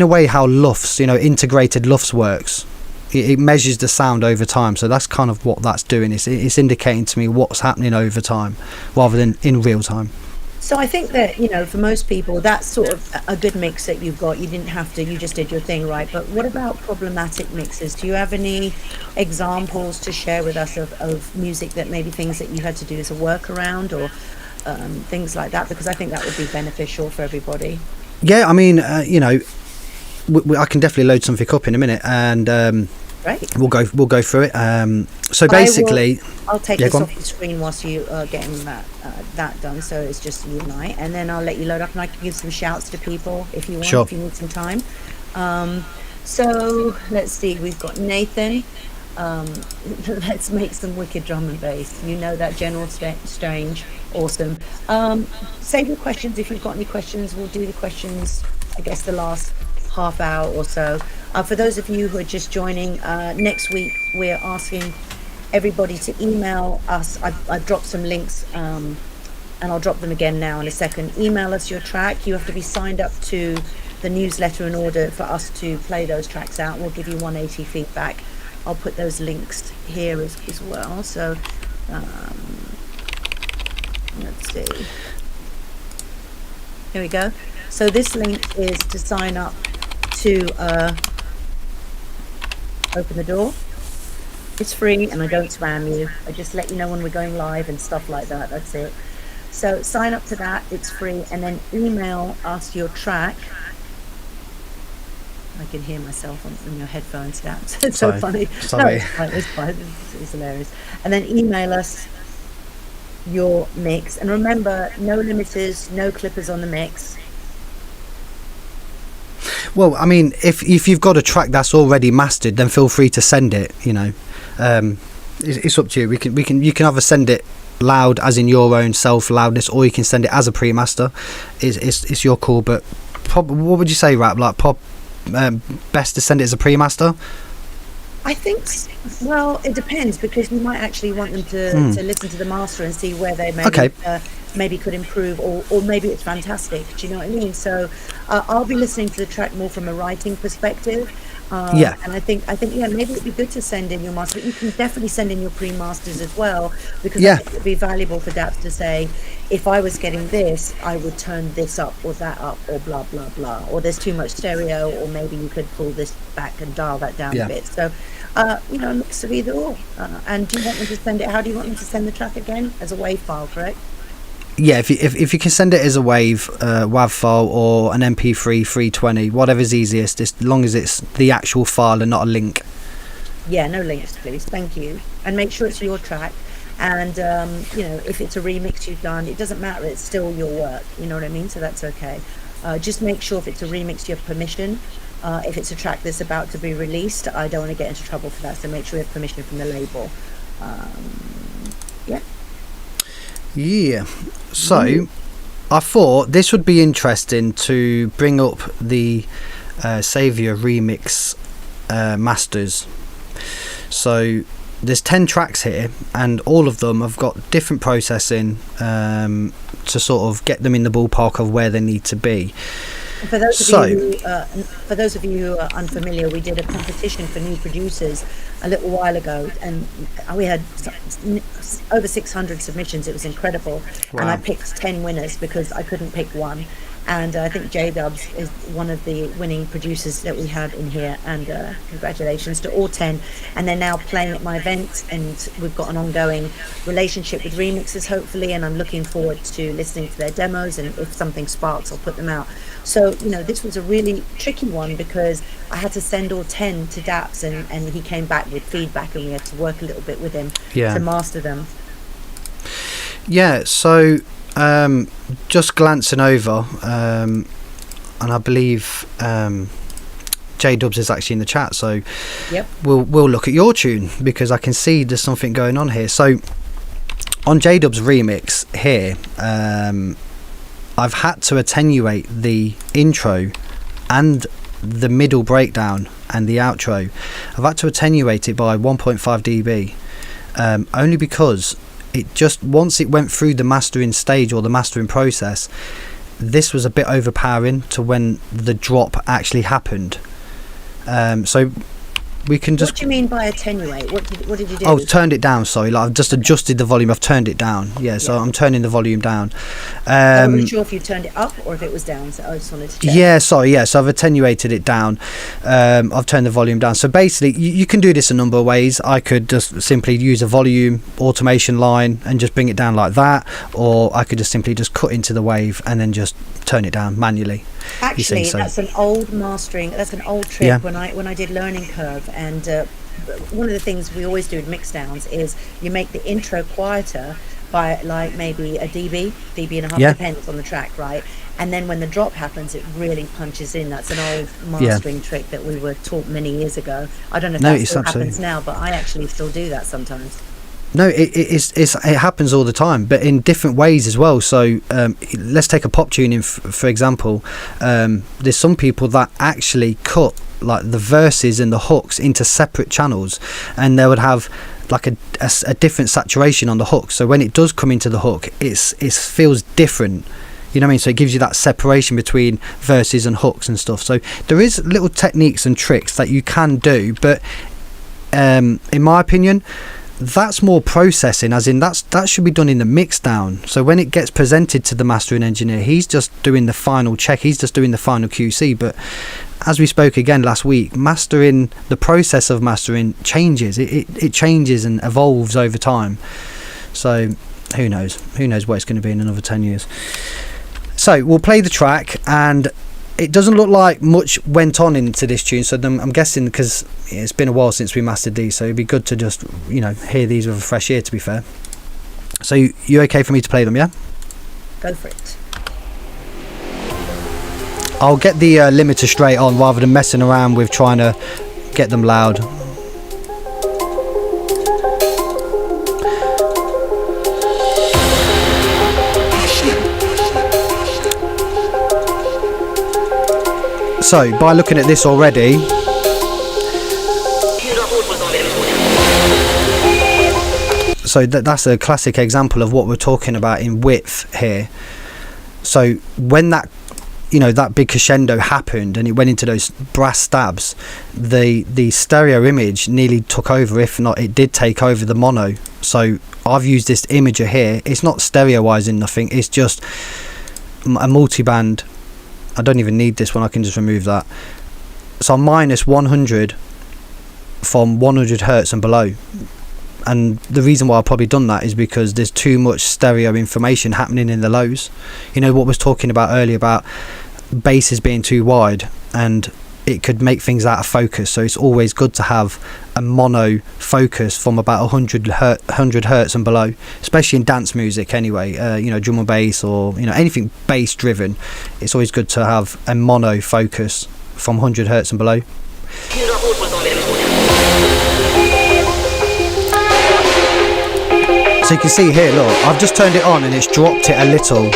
a way how LUFS, you know, integrated LUFS works. It measures the sound over time, so that's kind of what that's doing. It's indicating to me what's happening over time rather than in real time. So I think that, you know, for most people, that's sort of a good mix that you've got. You didn't have to, you just did your thing, right? But what about problematic mixes? Do you have any examples to share with us of music that maybe things that you had to do as a workaround, or things like that? Because I think that would be beneficial for everybody. Yeah, I mean, you know, I can definitely load something up in a minute, and Right. we'll go through it. So basically, I'll take yeah, this go on. off the screen whilst you are getting that done. So it's just you and and then I'll let you load up, and I can give some shouts to people if you want, Sure. if you need some time. So let's see, we've got Nathan. um, let's make some wicked drum and bass. You know that General Strange, awesome. Save your questions if you've got any questions. We'll do the questions, I guess, the last half hour or so. For those of you who are just joining, next week we're asking everybody to email us. I've dropped some links, and I'll drop them again now in a second. Email us your track. You have to be signed up to the newsletter in order for us to play those tracks out. We'll give you 180 feedback. I'll put those links here as well. So let's see. Here we go. So this link is to sign up to Open the Door. It's free and I don't spam you. I just let you know when we're going live and stuff like that. That's it. So sign up to that. It's free. And then email us your track. I can hear myself on your headphones now. It's so funny. Sorry. No, it's fine. It's hilarious. And then email us your mix. And remember, no limiters, no clippers on the mix. Well, I mean, if you've got a track that's already mastered, then feel free to send it. You know, it's up to you. You can either send it loud, as in your own self loudness, or you can send it as a pre-master. It's your call. But what would you say, Rap? Like best to send it as a pre-master? I think, well, it depends, because you might actually want them to listen to the master and see where they maybe could improve, or maybe it's fantastic. Do you know what I mean? So I'll be listening to the track more from a writing perspective. And I think maybe it'd be good to send in your master, but you can definitely send in your pre-masters as well, because I think it'd be valuable for Dapz to say, if I was getting this, I would turn this up or that up, or blah blah blah, or there's too much stereo, or maybe you could pull this back and dial that down a bit. So a mix of either or. And do you want them to send it? How do you want them to send the track again? As a WAV file, correct? Yeah, if you can send it as a WAV file, or an MP3 320, whatever's easiest, as long as it's the actual file and not a link. Yeah, no links, please. Thank you. And make sure it's your track. And if it's a remix you've done, it doesn't matter. It's still your work. You know what I mean? So that's okay. Just make sure if it's a remix, you have permission. If it's a track that's about to be released, I don't want to get into trouble for that. So make sure you have permission from the label. Yeah. So I thought this would be interesting to bring up the Saviour remix masters. So there's 10 tracks here, and all of them have got different processing to sort of get them in the ballpark of where they need to be. For those of you who are unfamiliar, we did a competition for new producers a little while ago, and we had over 600 submissions. It was incredible. Wow. And I picked 10 winners because I couldn't pick one. And I think Dapz is one of the winning producers that we had in here, and congratulations to all 10. And they're now playing at my event, and we've got an ongoing relationship with remixers, hopefully, and I'm looking forward to listening to their demos, and if something sparks, I'll put them out. So, this was a really tricky one, because I had to send all 10 to Dapz, and he came back with feedback, and we had to work a little bit with him to master them. Yeah, so just glancing over, and I believe Dapz is actually in the chat, so we'll look at your tune, because I can see there's something going on here. So on Dapz remix here, I've had to attenuate the intro and the middle breakdown and the outro. I've had to attenuate it by 1.5 dB, only because it just, once it went through the mastering stage or the mastering process, this was a bit overpowering to when the drop actually happened. So we can just... What do you mean by attenuate? What did you do? Oh, turned it down, sorry. Like, I've just adjusted the volume. I've turned it down. So I'm turning the volume down. I wasn't sure if you turned it up or if it was down, so I just wanted to check. So I've attenuated it down. I've turned the volume down. So basically, you can do this a number of ways. I could just simply use a volume automation line and just bring it down like that, or I could just simply just cut into the wave and then just turn it down manually. Actually, that's an old mastering. That's an old trick. When I did Learning Curve, and one of the things we always do in mix downs is you make the intro quieter, by like maybe a dB and a half, Yeah. depends on the track, right? And then when the drop happens, it really punches in. That's an old Yeah. mastering trick that we were taught many years ago. I don't know if No, that it's still absolutely. happens now, but I actually still do that sometimes. No, it happens all the time, but in different ways as well. So let's take a pop tuning for example. There's some people that actually cut like the verses and the hooks into separate channels, and they would have like a different saturation on the hook. So when it does come into the hook, it feels different. You know what I mean? So it gives you that separation between verses and hooks and stuff. So there is little techniques and tricks that you can do, but in my opinion, that's more processing, as in that should be done in the mix down. So when it gets presented to the mastering engineer, he's just doing the final check, he's just doing the final QC. But as we spoke again last week, mastering, the process of mastering changes. It changes and evolves over time. So who knows what it's going to be in another 10 years. So we'll play the track, and it doesn't look like much went on into this tune, so I'm guessing, because it's been a while since we mastered these, so it'd be good to just, you know, hear these with a fresh ear, to be fair. So you okay for me to play them, yeah? Go for it. I'll get the limiter straight on rather than messing around with trying to get them loud. So, by looking at this already, so that's a classic example of what we're talking about in width here. So when that, you know, that big crescendo happened and it went into those brass stabs, the stereo image nearly took over, if not it did take over the mono. So I've used this imager here. It's not stereoizing nothing, it's just a multi-band. I don't even need this one, I can just remove that. So I'm minus 100 from 100 hertz and below. And the reason why I've probably done that is because there's too much stereo information happening in the lows. You know what was talking about earlier about basses being too wide, and it could make things out of focus. So it's always good to have a mono focus from about 100 hertz and below, especially in dance music anyway. You know, drum and bass, or you know, anything bass driven, it's always good to have a mono focus from 100 hertz and below. So you can see here, look, I've just turned it on and it's dropped it a little.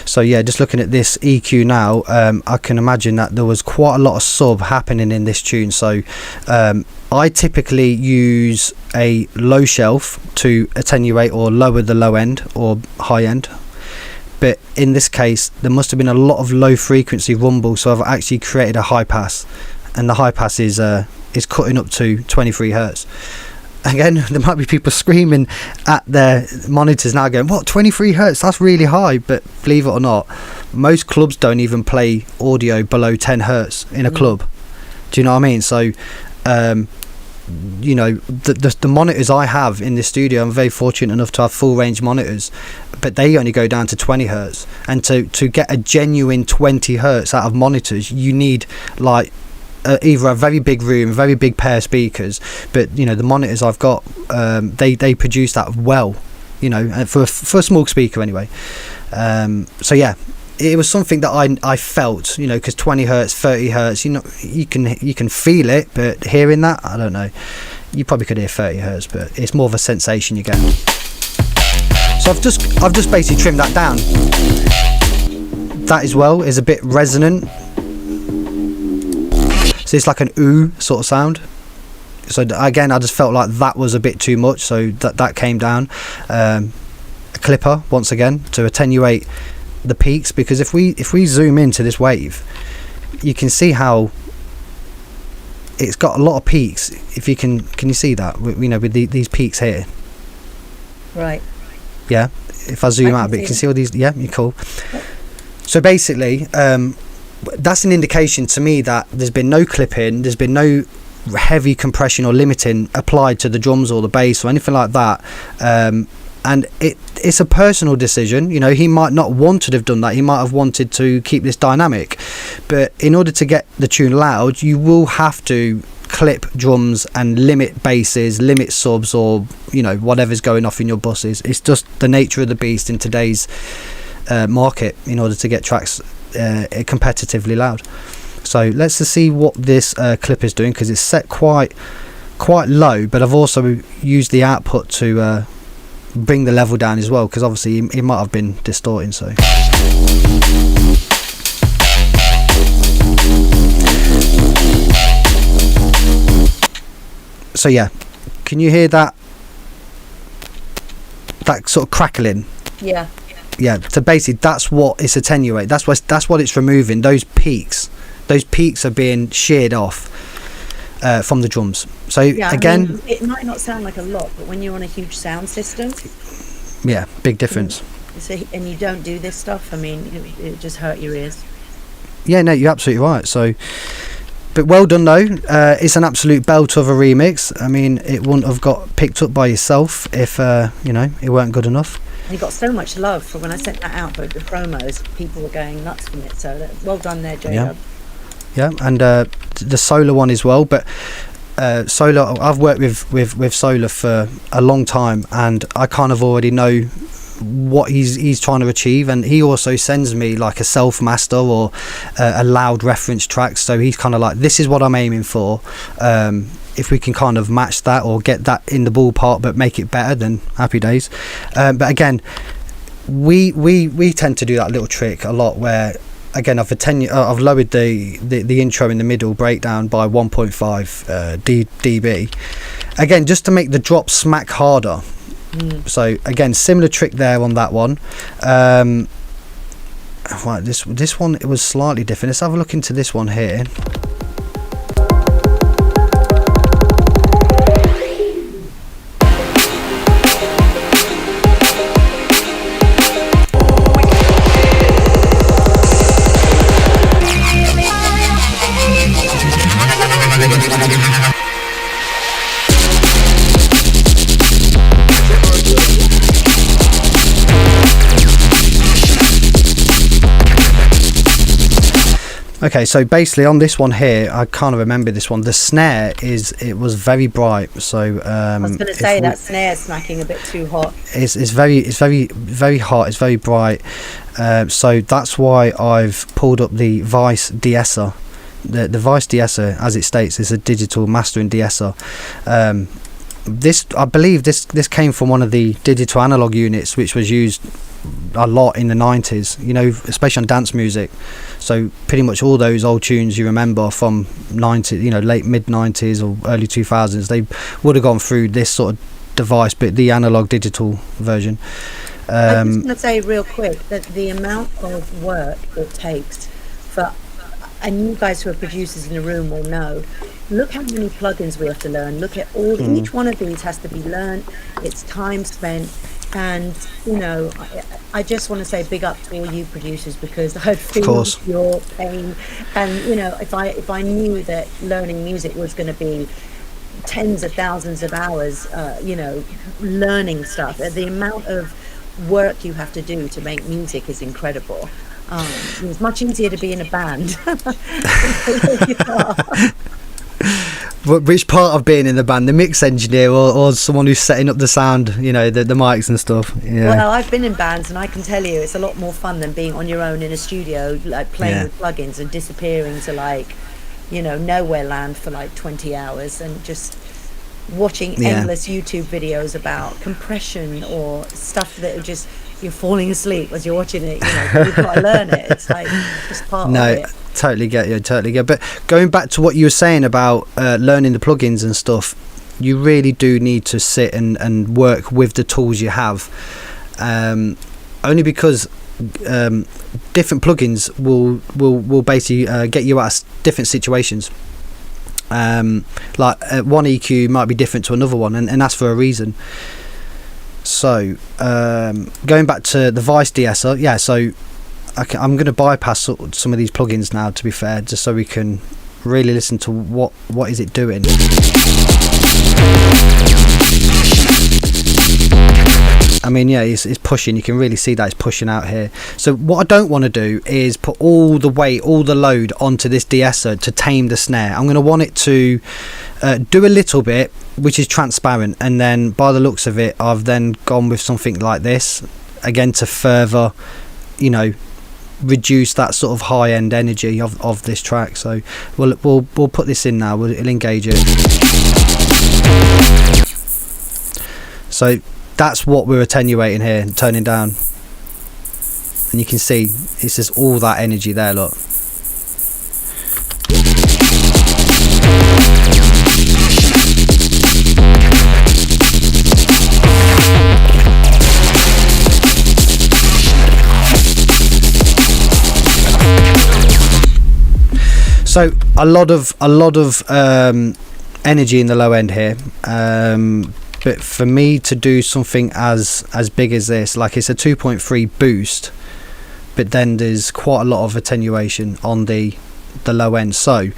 So yeah, just looking at this EQ now, I can imagine that there was quite a lot of sub happening in this tune. So I typically use a low shelf to attenuate or lower the low end or high end. But in this case, there must have been a lot of low frequency rumble, so I've actually created a high pass, and the high pass is cutting up to 23 hertz. Again, there might be people screaming at their monitors now going, what, 23 hertz, that's really high. But believe it or not, most clubs don't even play audio below 10 hertz in a club. Do you know what I mean? So you know, the monitors I have in the studio, I'm very fortunate enough to have full range monitors, but they only go down to 20 hertz. And to get a genuine 20 hertz out of monitors, you need like either a very big room, very big pair of speakers. But you know, the monitors I've got, they produce that well, you know, for a small speaker anyway. So yeah, it was something that I felt, you know, because 20 hertz, 30 hertz, you know, you can feel it, but hearing that, I don't know, you probably could hear 30 hertz, but it's more of a sensation you get. So I've just basically trimmed that down. That as well is a bit resonant. So it's like an ooh sort of sound. So again, I just felt like that was a bit too much, so that came down. A clipper once again to attenuate the peaks, because if we zoom into this wave, you can see how it's got a lot of peaks. If you can you see that, you know, with these peaks here, Right. yeah, if I zoom out a bit, you can see all these. Yeah, you're cool. So basically that's an indication to me that there's been no clipping, there's been no heavy compression or limiting applied to the drums or the bass or anything like that. And it's a personal decision. You know, he might not want to have done that. He might have wanted to keep this dynamic, but in order to get the tune loud, you will have to clip drums and limit basses, limit subs, or, you know, whatever's going off in your buses. It's just the nature of the beast in today's market in order to get tracks competitively loud. So let's just see what this clip is doing, because it's set quite low, but I've also used the output to bring the level down as well, because obviously it might have been distorting. So yeah, can you hear that sort of crackling? Yeah. So basically that's what it's attenuating, that's what it's removing. Those peaks are being sheared off from the drums. So yeah, again, I mean, it might not sound like a lot, but when you're on a huge sound system, yeah, big difference. And you don't do this stuff, I mean, it just hurt your ears. Yeah, no, you're absolutely right. So, but well done though. It's an absolute belt of a remix. I mean, it wouldn't have got picked up by yourself if you know, it weren't good enough. And you got so much love for when I sent that out, but the promos, people were going nuts from it. So well done there, J-Dub. Yeah, and the Solar one as well. But Solar, I've worked with Solar for a long time, and I kind of already know what he's trying to achieve, and he also sends me like a self master or a loud reference track. So he's kind of like, this is what I'm aiming for. If we can kind of match that or get that in the ballpark but make it better, then happy days. But again, we tend to do that little trick a lot, where again I've lowered the intro in the middle breakdown by 1.5 dB, again just to make the drop smack harder. So again, similar trick there on that one. Right, this one, it was slightly different. Let's have a look into this one here. Okay, so basically on this one here, I kind of remember this one. The snare was very bright. So I was going to say that snare smacking a bit too hot. It's very hot. It's very bright. So that's why I've pulled up the Vice de-esser. The Vice de-esser, as it states, is a digital mastering de-esser. I believe this came from one of the digital analog units, which was used a lot in the 90s, you know, especially on dance music. So pretty much all those old tunes you remember from 90, you know, late mid 90s or early 2000s, they would have gone through this sort of device, but the analog digital version. I'm just going to say real quick that the amount of work it takes for, and you guys who are producers in the room will know, look how many plugins we have to learn. Look at each one of these has to be learned. It's time spent. And, you know, I just want to say big up to all you producers, because I feel your pain. And, you know, if I knew that learning music was going to be tens of thousands of hours, you know, learning stuff, the amount of work you have to do to make music is incredible. It's much easier to be in a band. Which part of being in the band? The mix engineer or someone who's setting up the sound, you know, the mics and stuff? Yeah. Well, I've been in bands, and I can tell you it's a lot more fun than being on your own in a studio, like playing with plugins and disappearing to, like, you know, nowhere land for like 20 hours and just watching endless YouTube videos about compression or stuff that are just, you're falling asleep as you're watching it. You know, you've got to learn it. It's like just part of it. Totally get. But going back to what you were saying about learning the plugins and stuff, you really do need to sit and work with the tools you have. Only because different plugins will basically get you out of different situations. Like one EQ might be different to another one, and that's for a reason. So going back to the Vice de-esser, so I'm going to bypass some of these plugins now, to be fair, just so we can really listen to what is it doing. I mean, yeah, it's pushing. You can really see that it's pushing out here. So what I don't want to do is put all the weight, all the load onto this de-esser to tame the snare. I'm going to want it to do a little bit, which is transparent, and then by the looks of it, I've then gone with something like this again to further, you know, reduce that sort of high-end energy of this track. So we'll put this in now. We'll engage it. So that's what we're attenuating here and turning down, and you can see it's just all that energy there. Look. So a lot of energy in the low end here, but for me to do something as big as this, like it's a 2.3 boost, but then there's quite a lot of attenuation on the low end, so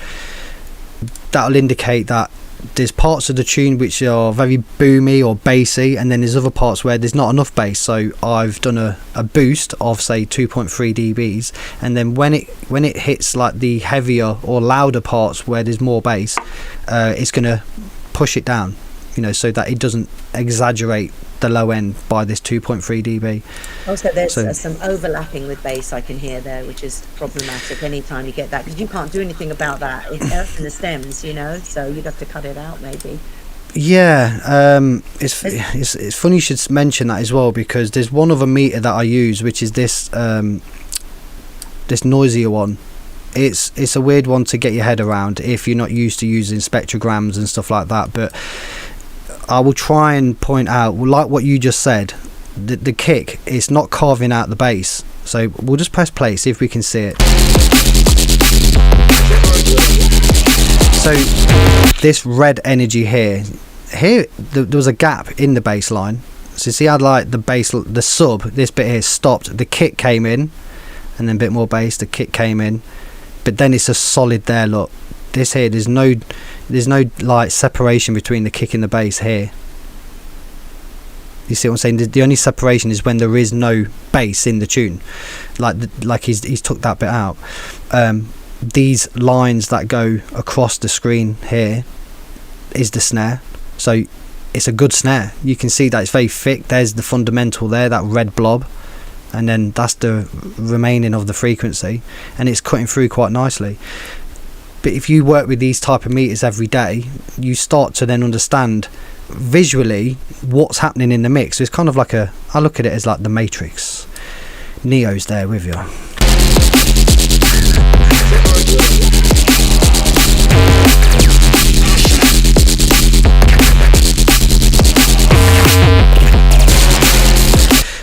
that'll indicate that there's parts of the tune which are very boomy or bassy, and then there's other parts where there's not enough bass. So I've done a boost of say 2.3 dBs, and then when it hits like the heavier or louder parts where there's more bass, it's gonna push it down, you know, so that it doesn't exaggerate the low end by this 2.3 dB. Also, there's some overlapping with bass I can hear there, which is problematic anytime you get that, because you can't do anything about that. It's earth in the stems, you know, so you'd have to cut it out maybe. Yeah, it's funny you should mention that as well, because there's one other meter that I use, which is this this noisier one. It's a weird one to get your head around if you're not used to using spectrograms and stuff like that, but I will try and point out, like what you just said, the kick, it's not carving out the bass. So we'll just press play, see if we can see it. So this red energy here there was a gap in the bass line. So you see how like the sub, this bit here stopped, the kick came in, and then a bit more bass, the kick came in, but then it's a solid there. Look, this here, there's no like separation between the kick and the bass here. You see what I'm saying? The only separation is when there is no bass in the tune, like he's took that bit out. These lines that go across the screen here is the snare, so it's a good snare. You can see that it's very thick. There's the fundamental there, that red blob, and then that's the remaining of the frequency, and it's cutting through quite nicely. But if you work with these type of meters every day, you start to then understand visually what's happening in the mix. So it's kind of like I look at it as like the Matrix. Neo's there with you.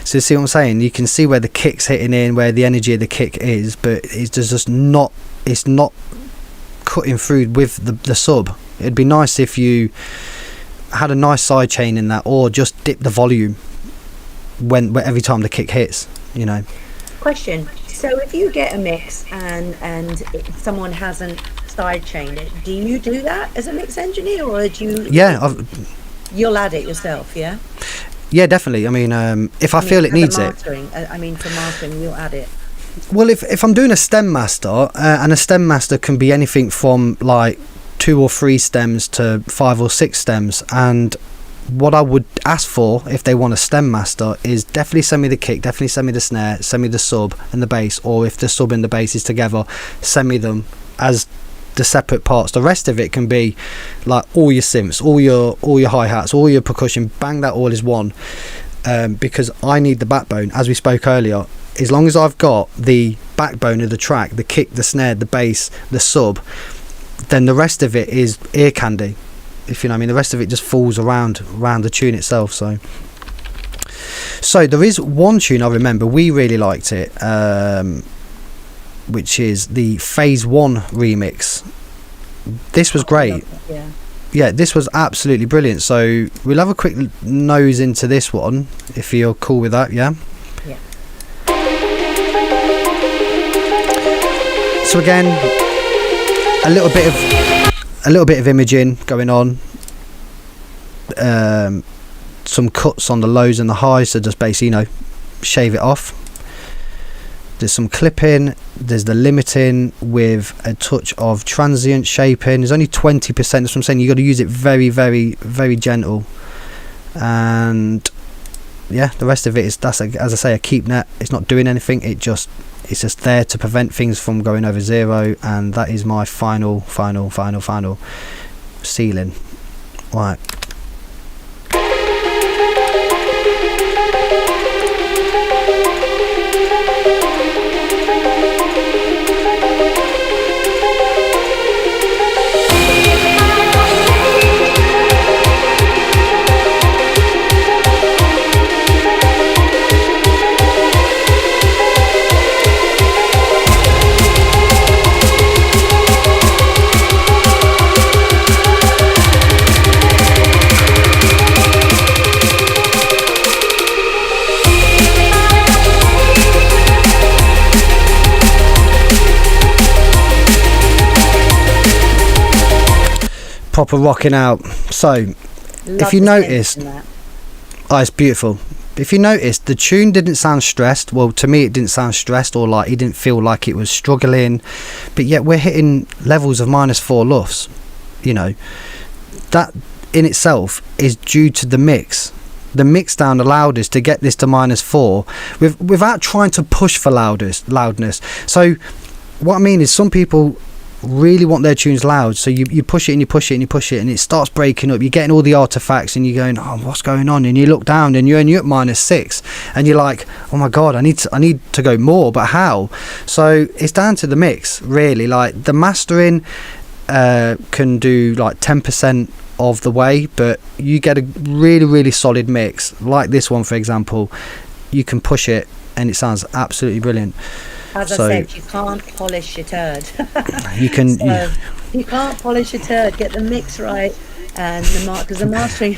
So you see what I'm saying? You can see where the kick's hitting in, where the energy of the kick is, but it's just not, it's not cutting through with the sub. It'd be nice if you had a nice side chain in that, or just dip the volume when every time the kick hits, you know. Question: so if you get a mix and someone hasn't side chained it, do you do that as a mix engineer, or do you? Yeah, you'll add it yourself, yeah. Yeah, definitely. I mean, if I feel it needs it. I mean, for mastering, you'll add it. Well, if I'm doing a stem master, and a stem master can be anything from like 2 or 3 stems to 5 or 6 stems, and what I would ask for if they want a stem master is definitely send me the kick, definitely send me the snare, send me the sub and the bass, or if the sub and the bass is together, send me them as the separate parts. The rest of it can be like all your synths, all your hi-hats, all your percussion, bang that all is one, because I need the backbone, as we spoke earlier. As long as I've got the backbone of the track, the kick, the snare, the bass, the sub, then the rest of it is ear candy, if you know what I mean. The rest of it just falls around the tune itself. So there is one tune I remember we really liked it, which is the Phase 1 remix. This was great. Yeah, this was absolutely brilliant. So we'll have a quick nose into this one, if you're cool with that. Yeah. So again, a little bit of imaging going on. Some cuts on the lows and the highs, so just basically, shave it off. There's some clipping, there's the limiting with a touch of transient shaping. There's only 20%, that's what I'm saying. You've got to use it very, very, very gentle. And yeah, the rest of it is, as I say, a keep net. It's not doing anything, it's just there to prevent things from going over zero. And that is my final ceiling. Right. Proper rocking out. So if you noticed, it's beautiful. If you noticed, the tune didn't sound stressed. Well, to me it didn't sound stressed, or like it didn't feel like it was struggling, but yet we're hitting levels of -4 lufs. That in itself is due to the mix. The mix down allowed us to get this to -4 without trying to push for loudness. So what I mean is, some people really want their tunes loud, so you push it and you push it and you push it, and it starts breaking up. You're getting all the artifacts and you're going, oh, what's going on? And you look down and you're only at -6, and you're like, oh my god, I need to go more, but how? So it's down to the mix, really. Like, the mastering can do like 10% of the way, but you get a really, really solid mix like this one, for example. You can push it and it sounds absolutely brilliant. As I said, you can't polish your turd. You can. You can't polish your turd. Get the mix right, and because the mastering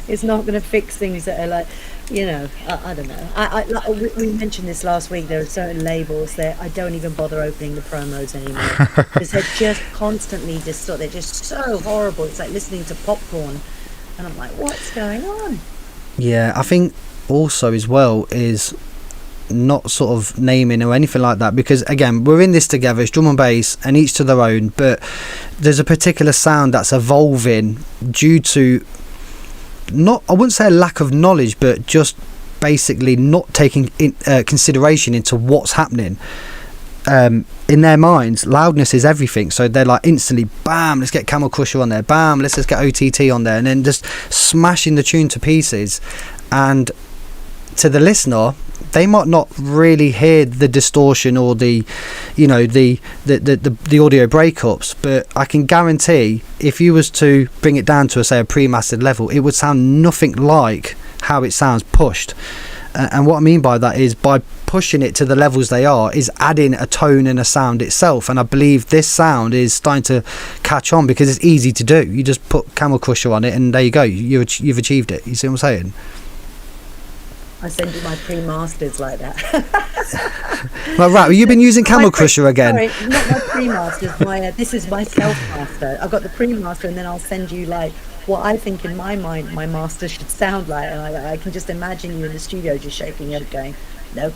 is not going to fix things that are like, I don't know. We mentioned this last week. There are certain labels that I don't even bother opening the promos anymore because they're just constantly they're just so horrible. It's like listening to popcorn, and I'm like, what's going on? Yeah, I think also as well is not sort of naming or anything like that, because again, we're in this together. It's drum and bass and each to their own, but there's a particular sound that's evolving due to, not, I wouldn't say a lack of knowledge, but just basically not taking consideration into what's happening. In their minds, loudness is everything, so they're like instantly, bam, let's get Camel Crusher on there, bam, let's just get OTT on there, and then just smashing the tune to pieces. And to the listener, they might not really hear the distortion or the audio breakups, but I can guarantee if you was to bring it down to a pre-mastered level, it would sound nothing like how it sounds pushed. And what I mean by that is, by pushing it to the levels they are, is adding a tone and a sound itself. And I believe this sound is starting to catch on because it's easy to do. You just put Camel Crusher on it and there you go, you've achieved it. You see what I'm saying? I send you my pre-masters like that. Well, right, well, you've been using Camel Crusher again. Sorry, not my pre-masters. This is my self-master. I've got the pre-master, and then I'll send you like what I think in my mind my master should sound like, and I can just imagine you in the studio just shaking your head going, no.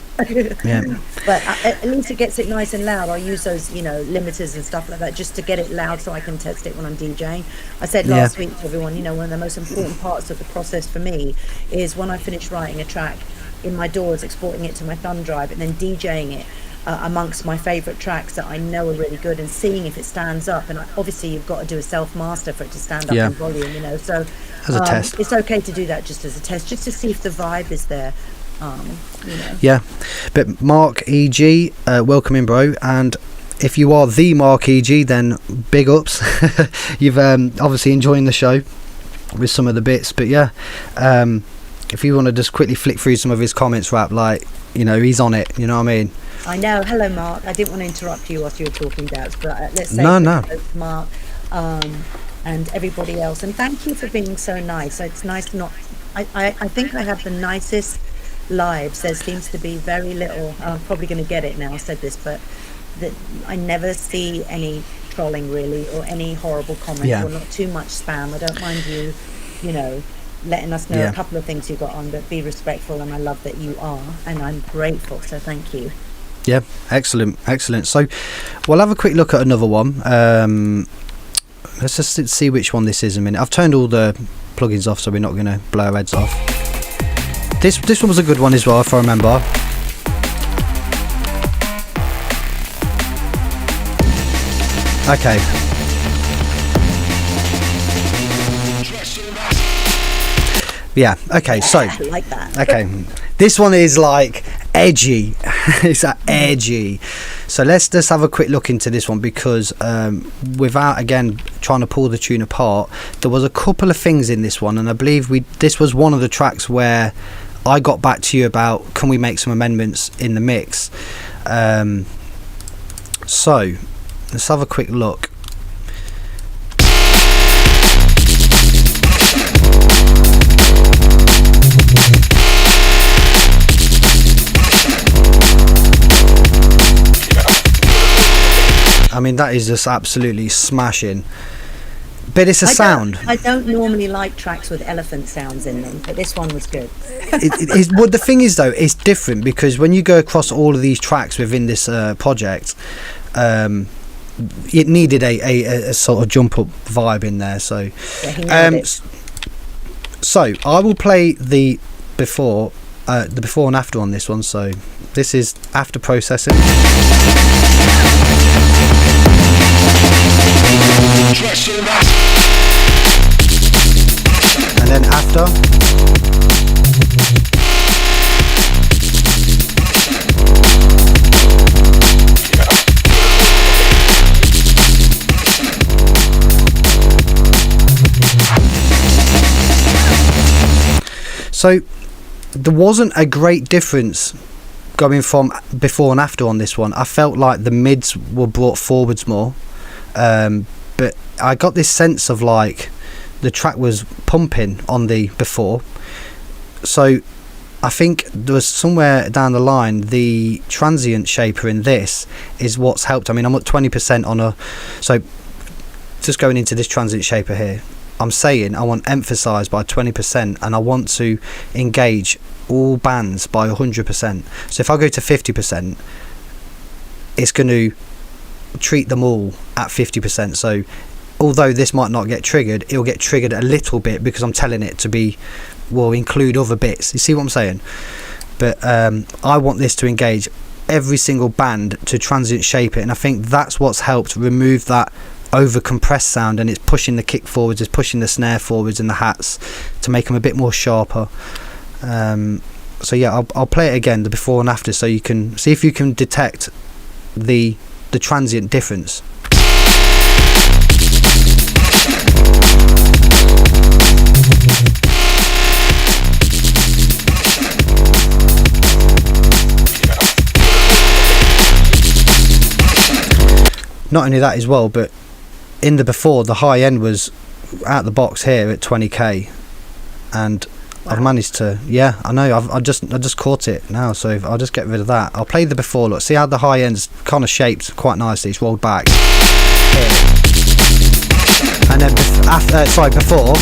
Yeah. But at least it gets it nice and loud. I'll use those, limiters and stuff like that just to get it loud so I can test it when I'm DJing. I said last week to everyone, one of the most important parts of the process for me is when I finish writing a track in my DAWs, exporting it to my thumb drive, and then DJing it amongst my favorite tracks that I know are really good, and seeing if it stands up. And obviously you've got to do a self-master for it to stand up in volume, so as a test. It's okay to do that just as a test, just to see if the vibe is there. Yeah, but Mark EG, welcome in, bro. And if you are the Mark EG, then big ups. You've obviously enjoying the show with some of the bits, but if you want to just quickly flick through some of his comments, rap, like, he's on it, you know what I mean? I know. Hello, Mark. I didn't want to interrupt you whilst you were talking, Dapz, but let's say no. Mark and everybody else, and thank you for being so nice. It's nice not. I think I have the nicest lives. There seems to be very little. I'm probably going to get it now. I said this, but that I never see any trolling really, or any horrible comments, Yeah. or not too much spam. I don't mind you, you know, letting us know Yeah. a couple of things you got on, but be respectful, and I love that you are, and I'm grateful. So thank you. Yeah, excellent. So we'll have a quick look at another one. Let's just see which one this is in a minute. I've turned all the plugins off, so we're not going to blow our heads off. This one was a good one as well, if I remember. Okay. Yeah, okay, so... I like that. Okay, this one is like edgy. It's like edgy. So let's just have a quick look into this one, because without again trying to pull the tune apart, there was a couple of things in this one, and I believe this was one of the tracks where I got back to you about, can we make some amendments in the mix? So let's have a quick look. I mean, that is just absolutely smashing. But it's a sound. I don't normally like tracks with elephant sounds in them, but this one was good. Well, the thing is, though, it's different, because when you go across all of these tracks within this project, it needed a sort of jump up vibe in there. So, so I will play the before and after on this one. So this is after processing. And then after. So there wasn't a great difference going from before and after on this one. I felt like the mids were brought forwards more, but I got this sense of like the track was pumping on the before. So I think there was somewhere down the line, the transient shaper in this is what's helped. I mean, I'm at 20% on a, so just going into this transient shaper here, I'm saying I want emphasize by 20%, and I want to engage all bands by 100%. So if I go to 50%, it's going to treat them all at 50%. So although this might not get triggered, it'll get triggered a little bit, because I'm telling it to be, well, include other bits. You see what I'm saying? But I want this to engage every single band to transient shape it, and I think that's what's helped remove that over compressed sound, and it's pushing the kick forwards, it's pushing the snare forwards and the hats to make them a bit more sharper. So yeah, I'll play it again, the before and after, so you can see if you can detect the transient difference. Not only that as well, but in the before, the high end was out the box here at 20k, and wow. I've managed to, yeah, I know, I just caught it now, so I'll just get rid of that. I'll play the before. Look, see how the high end's kind of shaped quite nicely. It's rolled back here, and then before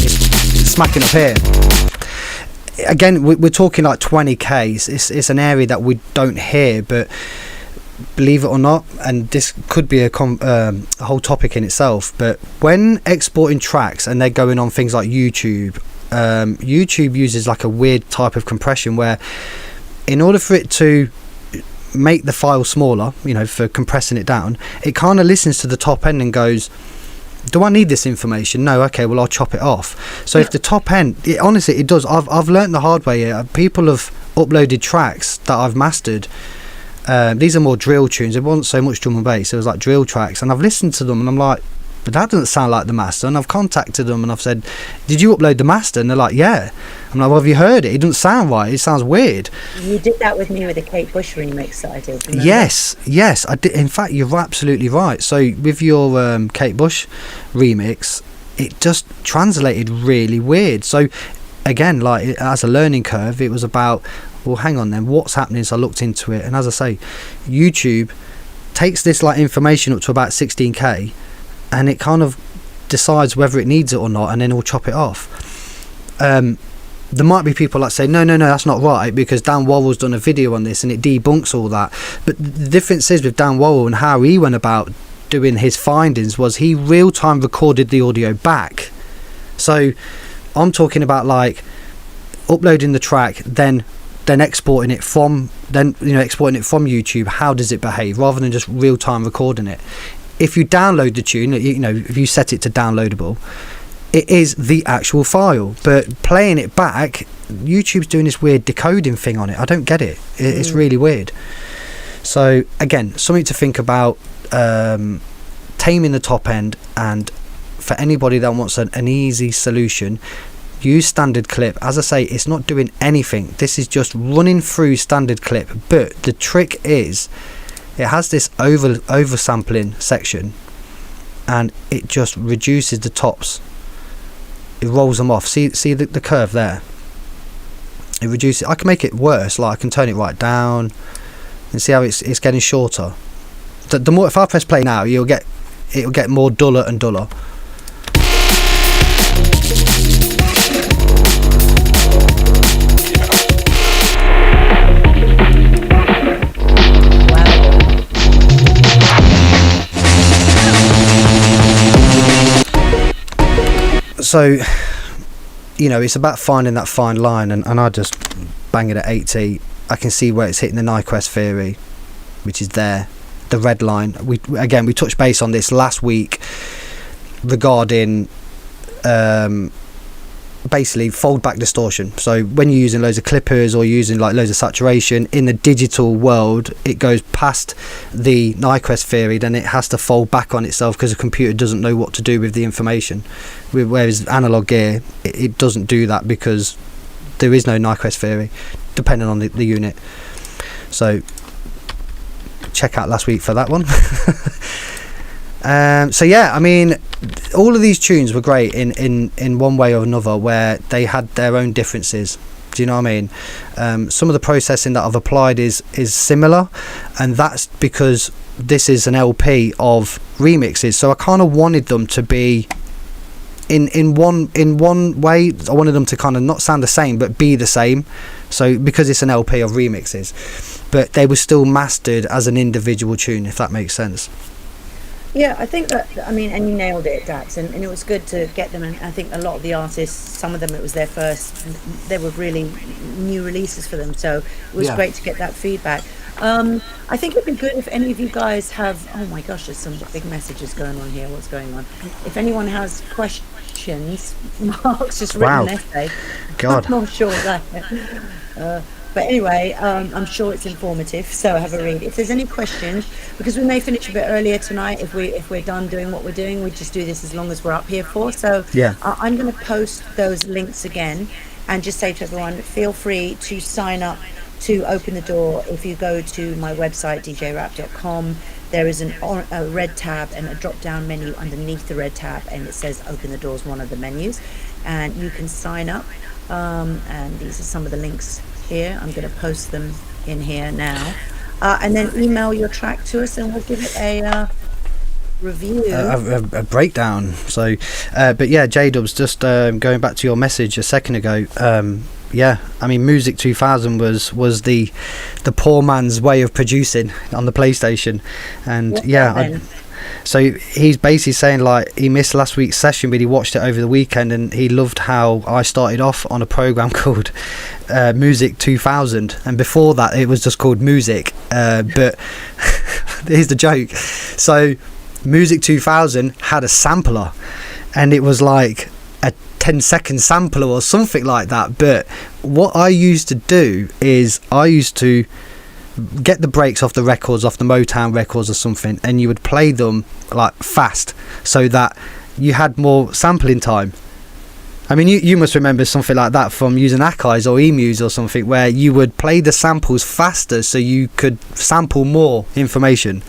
it's smacking up here. Again, we're talking like 20k. It's an area that we don't hear, but believe it or not, and this could be a whole topic in itself, but when exporting tracks and they're going on things like YouTube uses like a weird type of compression where, in order for it to make the file smaller, you know, for compressing it down, it kind of listens to the top end and goes, do I need this information? No, okay, well, I'll chop it off. So if the top end, honestly it does. I've learned the hard way here. People have uploaded tracks that I've mastered. These are more drill tunes. It wasn't so much drum and bass, it was like drill tracks, and I've listened to them and I'm like, but that doesn't sound like the master. And I've contacted them and I've said, did you upload the master? And they're like, yeah. I'm like, well, have you heard it? It doesn't sound right, it sounds weird. You did that with me with the Kate Bush remix that I did, remember? Yes I did. In fact, you're absolutely right. So with your Kate Bush remix, it just translated really weird. So again, like as a learning curve, it was about, well, hang on then, what's happening? So I looked into it, and as I say, YouTube takes this like information up to about 16k, and it kind of decides whether it needs it or not, and then it'll chop it off. There might be people that say no, that's not right, because Dan Worrell's done a video on this and it debunks all that. But the difference is with Dan Worrell and how he went about doing his findings was he real-time recorded the audio back. So I'm talking about like uploading the track, then exporting it from YouTube. How does it behave, rather than just real-time recording it? If you download the tune, if you set it to downloadable, it is the actual file. But playing it back, YouTube's doing this weird decoding thing on it. I don't get it. It's really weird. So again, something to think about. Taming the top end, and for anybody that wants an easy solution, use standard clip. As I say, it's not doing anything. This is just running through standard clip. But the trick is, it has this oversampling section, and it just reduces the tops. It rolls them off. See the curve there? It reduces. I can make it worse. Like I can turn it right down, and see how it's getting shorter. The more, if I press play now, it'll get more duller and duller. So, it's about finding that fine line, and I just bang it at 80. I can see where it's hitting the Nyquist theory, which is there, the red line. We touched base on this last week regarding basically fold back distortion. So when you're using loads of clippers or using like loads of saturation in the digital world, it goes past the Nyquist theory, then it has to fold back on itself because the computer doesn't know what to do with the information. Whereas analog gear, it doesn't do that because there is no Nyquist theory depending on the unit. So check out last week for that one. So yeah, I mean, all of these tunes were great in one way or another, where they had their own differences. Do you know what I mean? Some of the processing that I've applied is similar, and that's because this is an LP of remixes. So I kind of wanted them to be in one way. I wanted them to kind of not sound the same but be the same. So because it's an LP of remixes, but they were still mastered as an individual tune, if that makes sense. Yeah, I think that, I mean, and you nailed it, Dapz, and it was good to get them, and I think a lot of the artists, some of them it was their first, they were really new releases for them, so it was great to get that feedback. I think it'd be good if any of you guys have, oh my gosh, there's some big messages going on here, what's going on? If anyone has questions, Mark's just written an essay. God. I'm not sure that. But anyway, I'm sure it's informative, so have a read. If there's any questions, because we may finish a bit earlier tonight, if we're done doing what we're doing, we just do this as long as we're up here for. So yeah, I'm going to post those links again and just say to everyone, feel free to sign up to Open the Door. If you go to my website, djrap.com, there is a red tab and a drop-down menu underneath the red tab, and it says Open the Door is one of the menus, and you can sign up. And these are some of the links here. I'm going to post them in here now, and then email your track to us and we'll give it a review, a breakdown. So but yeah, J-Dubs, just going back to your message a second ago, yeah, I mean, Music 2000 was the poor man's way of producing on the PlayStation, and so he's basically saying like he missed last week's session, but he watched it over the weekend and he loved how I started off on a program called Music 2000, and before that it was just called Music, but here's the joke. So Music 2000 had a sampler, and it was like a 10-second sampler or something like that. But what I used to do is I used to get the breaks off the records, off the Motown records or something, and you would play them like fast so that you had more sampling time. I mean, you must remember something like that from using Ackeyes or Emus or something, where you would play the samples faster so you could sample more information.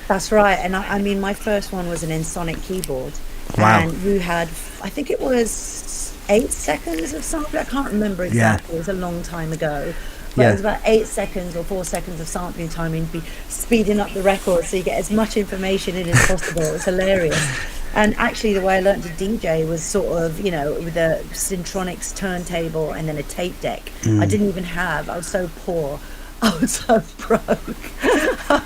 That's right. And I mean, my first one was an Ensoniq keyboard. Wow. And you had, I think it was 8 seconds of sample. I can't remember exactly. It was a long time ago. But it was about 8 seconds or 4 seconds of sampling time, and you'd be speeding up the record so you get as much information in as possible. It was hilarious. And actually, the way I learned to DJ was sort of, with a Syntronics turntable and then a tape deck. I didn't even have, I was so poor. I was so broke. I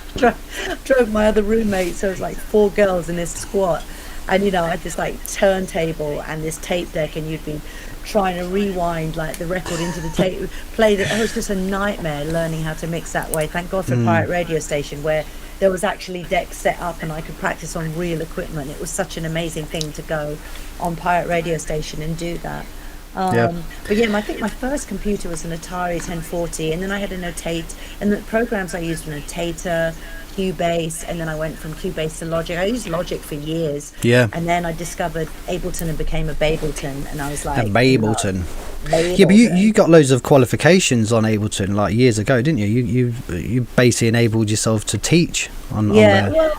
drove my other roommate, so it was like 4 girls in this squat. And, I had this like turntable and this tape deck, and you'd be trying to rewind like the record into the tape, it was just a nightmare learning how to mix that way. Thank God for Pirate Radio Station, where there was actually decks set up and I could practice on real equipment. It was such an amazing thing to go on Pirate Radio Station and do that. But I think my first computer was an Atari 1040, and then I had a Notate, and the programs I used were Notator, Cubase, and then I went from Cubase to Logic. I used Logic for years, and then I discovered Ableton and became a Bableton, and I was like, Bableton. Yeah, but you got loads of qualifications on Ableton like years ago, didn't you? You basically enabled yourself to teach on there. Well,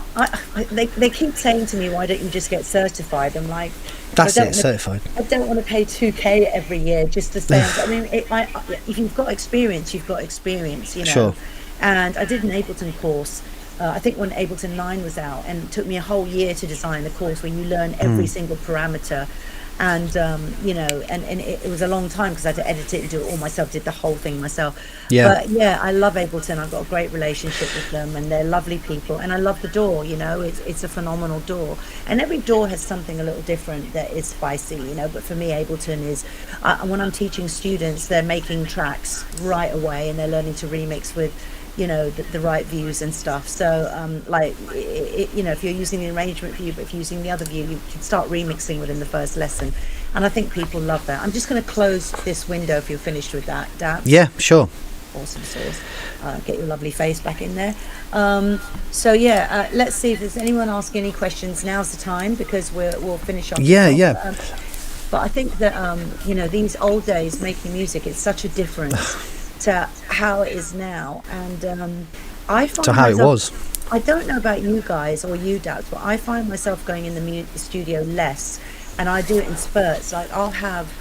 they keep saying to me, why don't you just get certified? I'm like, certified. I don't want to pay $2,000 every year just to stay. I mean, if you've got experience, you've got experience, Sure. And I did an Ableton course. I think when Ableton 9 was out, and it took me a whole year to design the course where you learn every single parameter. And and it was a long time because I had to edit it and do it all myself, did the whole thing myself. But I love Ableton. I've got a great relationship with them, and they're lovely people, and I love the DAW. It's a phenomenal DAW, and every DAW has something a little different that is spicy, but for me, Ableton is when I'm teaching students, they're making tracks right away, and they're learning to remix with the right views and stuff. So if you're using the arrangement view, but if you're using the other view, you can start remixing within the first lesson, and I think people love that. I'm just going to close this window if you're finished with that, Dapz. Yeah, sure. Awesome sauce. Get your lovely face back in there. Let's see if there's anyone asking any questions. Now's the time, because we'll finish off. But I think that these old days making music, it's such a difference to how it is now, and I find to how it was. I don't know about you guys or you, Dapz, but I find myself going in the studio less, and I do it in spurts. Like, I'll have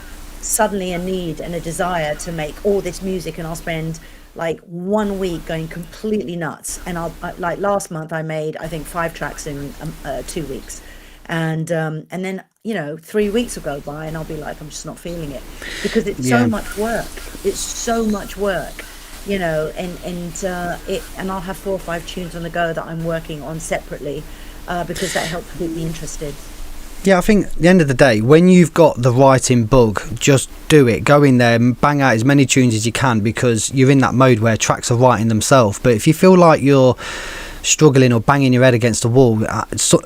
suddenly a need and a desire to make all this music, and I'll spend like 1 week going completely nuts, and like last month I made, I think, 5 tracks in 2 weeks, and then 3 weeks will go by and I'll be like, I'm just not feeling it, because it's so much work. It's so much work, and I'll have 4 or 5 tunes on the go that I'm working on separately, because that helps keep me interested. Yeah, I think at the end of the day, when you've got the writing bug, just do it. Go in there and bang out as many tunes as you can, because you're in that mode where tracks are writing themselves. But if you feel like you're struggling or banging your head against the wall,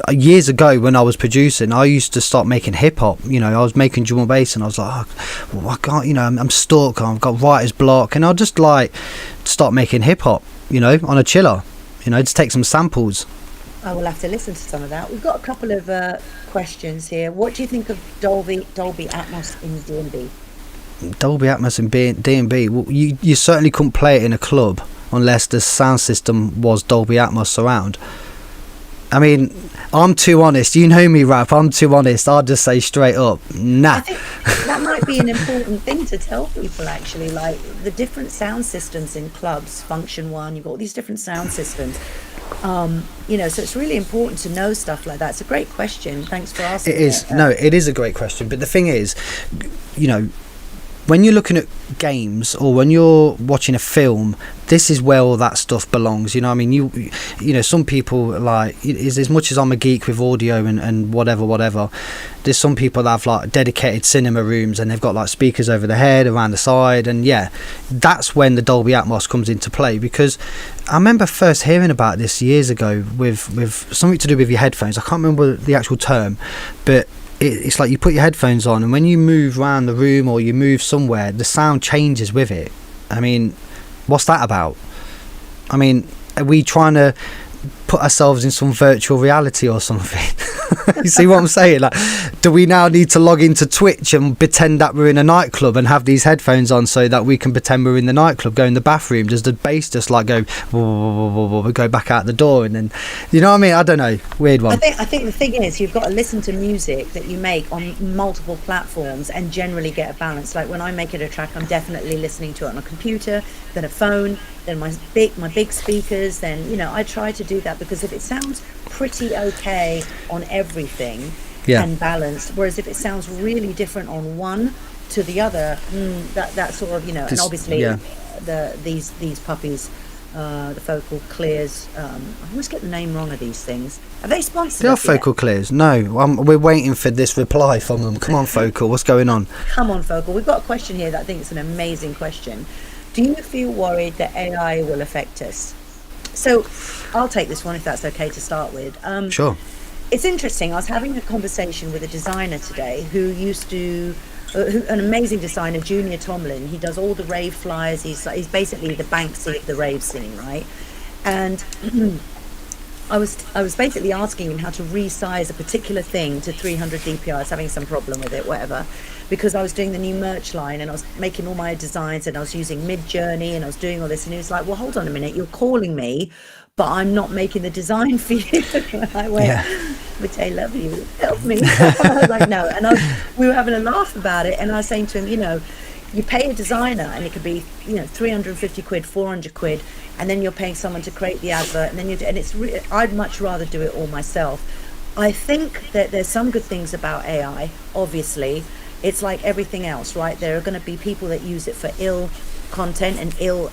years ago when I was producing, I used to start making hip-hop. I was making drum and bass, and I was like, I can't, I'm stuck, I've got writer's block, and I'll just like start making hip-hop, on a chiller, just take some samples. I will have to listen to some of that. We've got a couple of questions here. What do you think of Dolby Atmos in D&B? Dolby Atmos in D&B? Well, you certainly couldn't play it in a club unless the sound system was Dolby Atmos surround. I mean, I'm too honest. You know me, Rap. I'm too honest. I'll just say straight up, nah. I think that might be an important thing to tell people, actually. Like, the different sound systems in clubs, Function One, you've got all these different sound systems. So it's really important to know stuff like that. It's a great question. Thanks for asking. It is. No, it is a great question. But the thing is, when you're looking at games or when you're watching a film, this is where all that stuff belongs. I mean, you some people, like, is as much as I'm a geek with audio and whatever, there's some people that have like dedicated cinema rooms, and they've got like speakers over the head, around the side, and that's when the Dolby Atmos comes into play. Because I remember first hearing about this years ago with something to do with your headphones. I can't remember the actual term, but it's like you put your headphones on, and when you move around the room or you move somewhere, the sound changes with it. I mean, what's that about? I mean, are we trying to put ourselves in some virtual reality or something? You see what I'm saying? Like, do we now need to log into Twitch and pretend that we're in a nightclub and have these headphones on so that we can pretend we're in the nightclub, go in the bathroom? Does the bass just like go, we go back out the door, and then, you know what I mean? I don't know. Weird one. I think the thing is, you've got to listen to music that you make on multiple platforms and generally get a balance. Like when I make it a track, I'm definitely listening to it on a computer, then a phone, then my big speakers. Then, you know, I try to do that, because if it sounds pretty okay on everything and balanced, whereas if it sounds really different on one to the other, that sort of, you know, and obviously these puppies, the Focal Clears, I always get the name wrong of these things. Are they sponsored? They are Focal Clears. No, we're waiting for this reply from them. Come on, Focal, what's going on? Come on, Focal. We've got a question here that I think is an amazing question. Do you feel worried that AI will affect us? So I'll take this one if that's okay to start with. Sure. It's interesting. I was having a conversation with a designer today who used to, an amazing designer, Junior Tomlin. He does all the rave flyers. He's basically the Banksy of the rave scene, right? And I was basically asking him how to resize a particular thing to 300 dpi. I was having some problem with it, whatever, because I was doing the new merch line and I was making all my designs and I was using Mid-Journey and I was doing all this, and he was like, well, hold on a minute, you're calling me, but I'm not making the design for you. I went, which I love you, help me. I was like, no. And we were having a laugh about it, and I was saying to him, you know, you pay a designer and it could be, you know, 350 quid, 400 quid, and then you're paying someone to create the advert, and then I'd much rather do it all myself. I think that there's some good things about AI, obviously. It's like everything else, right? There are going to be people that use it for ill content and ill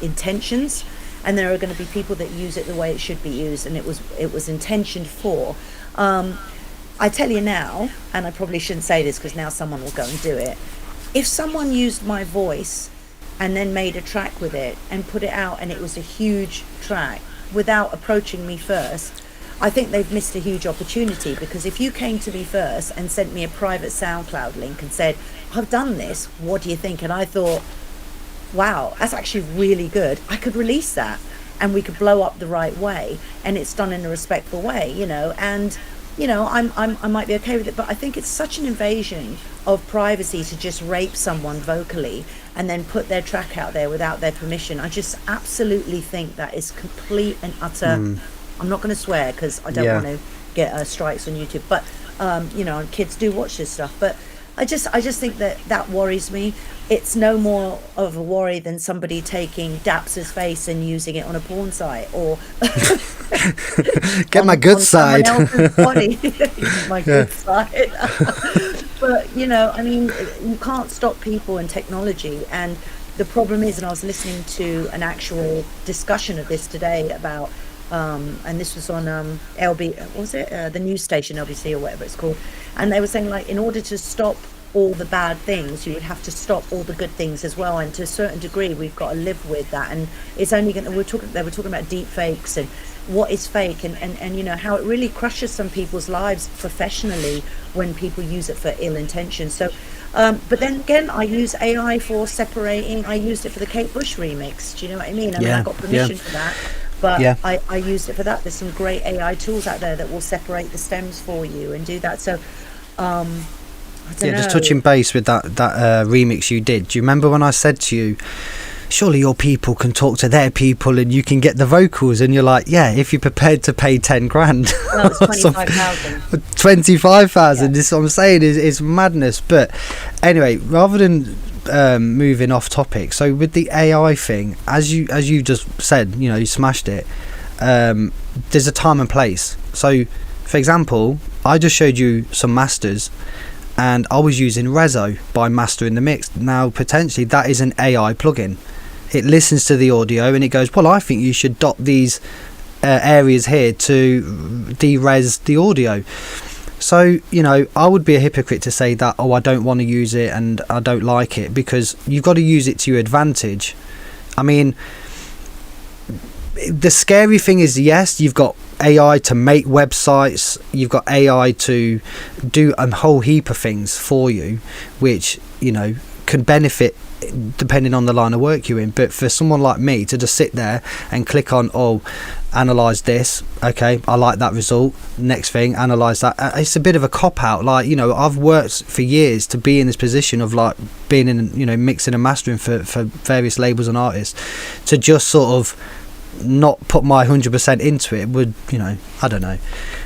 intentions, and there are going to be people that use it the way it should be used, and it was intentioned for. I tell you now, and I probably shouldn't say this because now someone will go and do it. If someone used my voice and then made a track with it and put it out, and it was a huge track without approaching me first, I think they've missed a huge opportunity. Because if you came to me first and sent me a private SoundCloud link and said, I've done this, what do you think? And I thought, wow, that's actually really good, I could release that and we could blow up the right way, and it's done in a respectful way, you know, and you know, I might be okay with it, but I think it's such an invasion of privacy to just rape someone vocally and then put their track out there without their permission. I just absolutely think that is complete and utter. I'm not going to swear because I don't want to get strikes on YouTube, but you know, kids do watch this stuff, but I just think that worries me. It's no more of a worry than somebody taking Dapz's face and using it on a porn site, or get my good side. My good side. But you know, I mean, you can't stop people and technology. And the problem is, and I was listening to an actual discussion of this today about, and this was on LB, what was it? The news station, LBC or whatever it's called. And they were saying, like, in order to stop all the bad things, you would have to stop all the good things as well. And to a certain degree, we've got to live with that. And it's only going to, they were talking about deep fakes and what is fake, and you know, how it really crushes some people's lives professionally when people use it for ill intentions. So, but then again, I use AI for separating. I used it for the Kate Bush remix. Do you know what I mean? I mean, I got permission for that. But I used it for that. There's some great AI tools out there that will separate the stems for you and do that. So, I don't know. Just touching base with that remix you did. Do you remember when I said to you, surely your people can talk to their people and you can get the vocals? And you're like, yeah, if you're prepared to pay 10 grand. No, it's 25,000. 25,000. Yeah. This is what I'm saying, is madness. But anyway, rather than moving off topic, so with the AI thing, as you just said, you know, you smashed it. There's a time and place. So, for example, I just showed you some masters, and I was using Rezo by Master in the Mix. Now, potentially, that is an AI plugin. It listens to the audio and it goes, well, I think you should dot these areas here to de-res the audio. So, you know, I would be a hypocrite to say that, oh, I don't want to use it and I don't like it, because you've got to use it to your advantage. I mean, the scary thing is, yes, you've got AI to make websites, you've got AI to do a whole heap of things for you, which, you know, can benefit depending on the line of work you're in. But for someone like me to just sit there and click on, oh, analyze this, okay, I like that result, next thing, analyze that, it's a bit of a cop out. Like, you know, I've worked for years to be in this position of like being in, you know, mixing and mastering for various labels and artists. To just sort of not put my 100% into it would, you know, I don't know.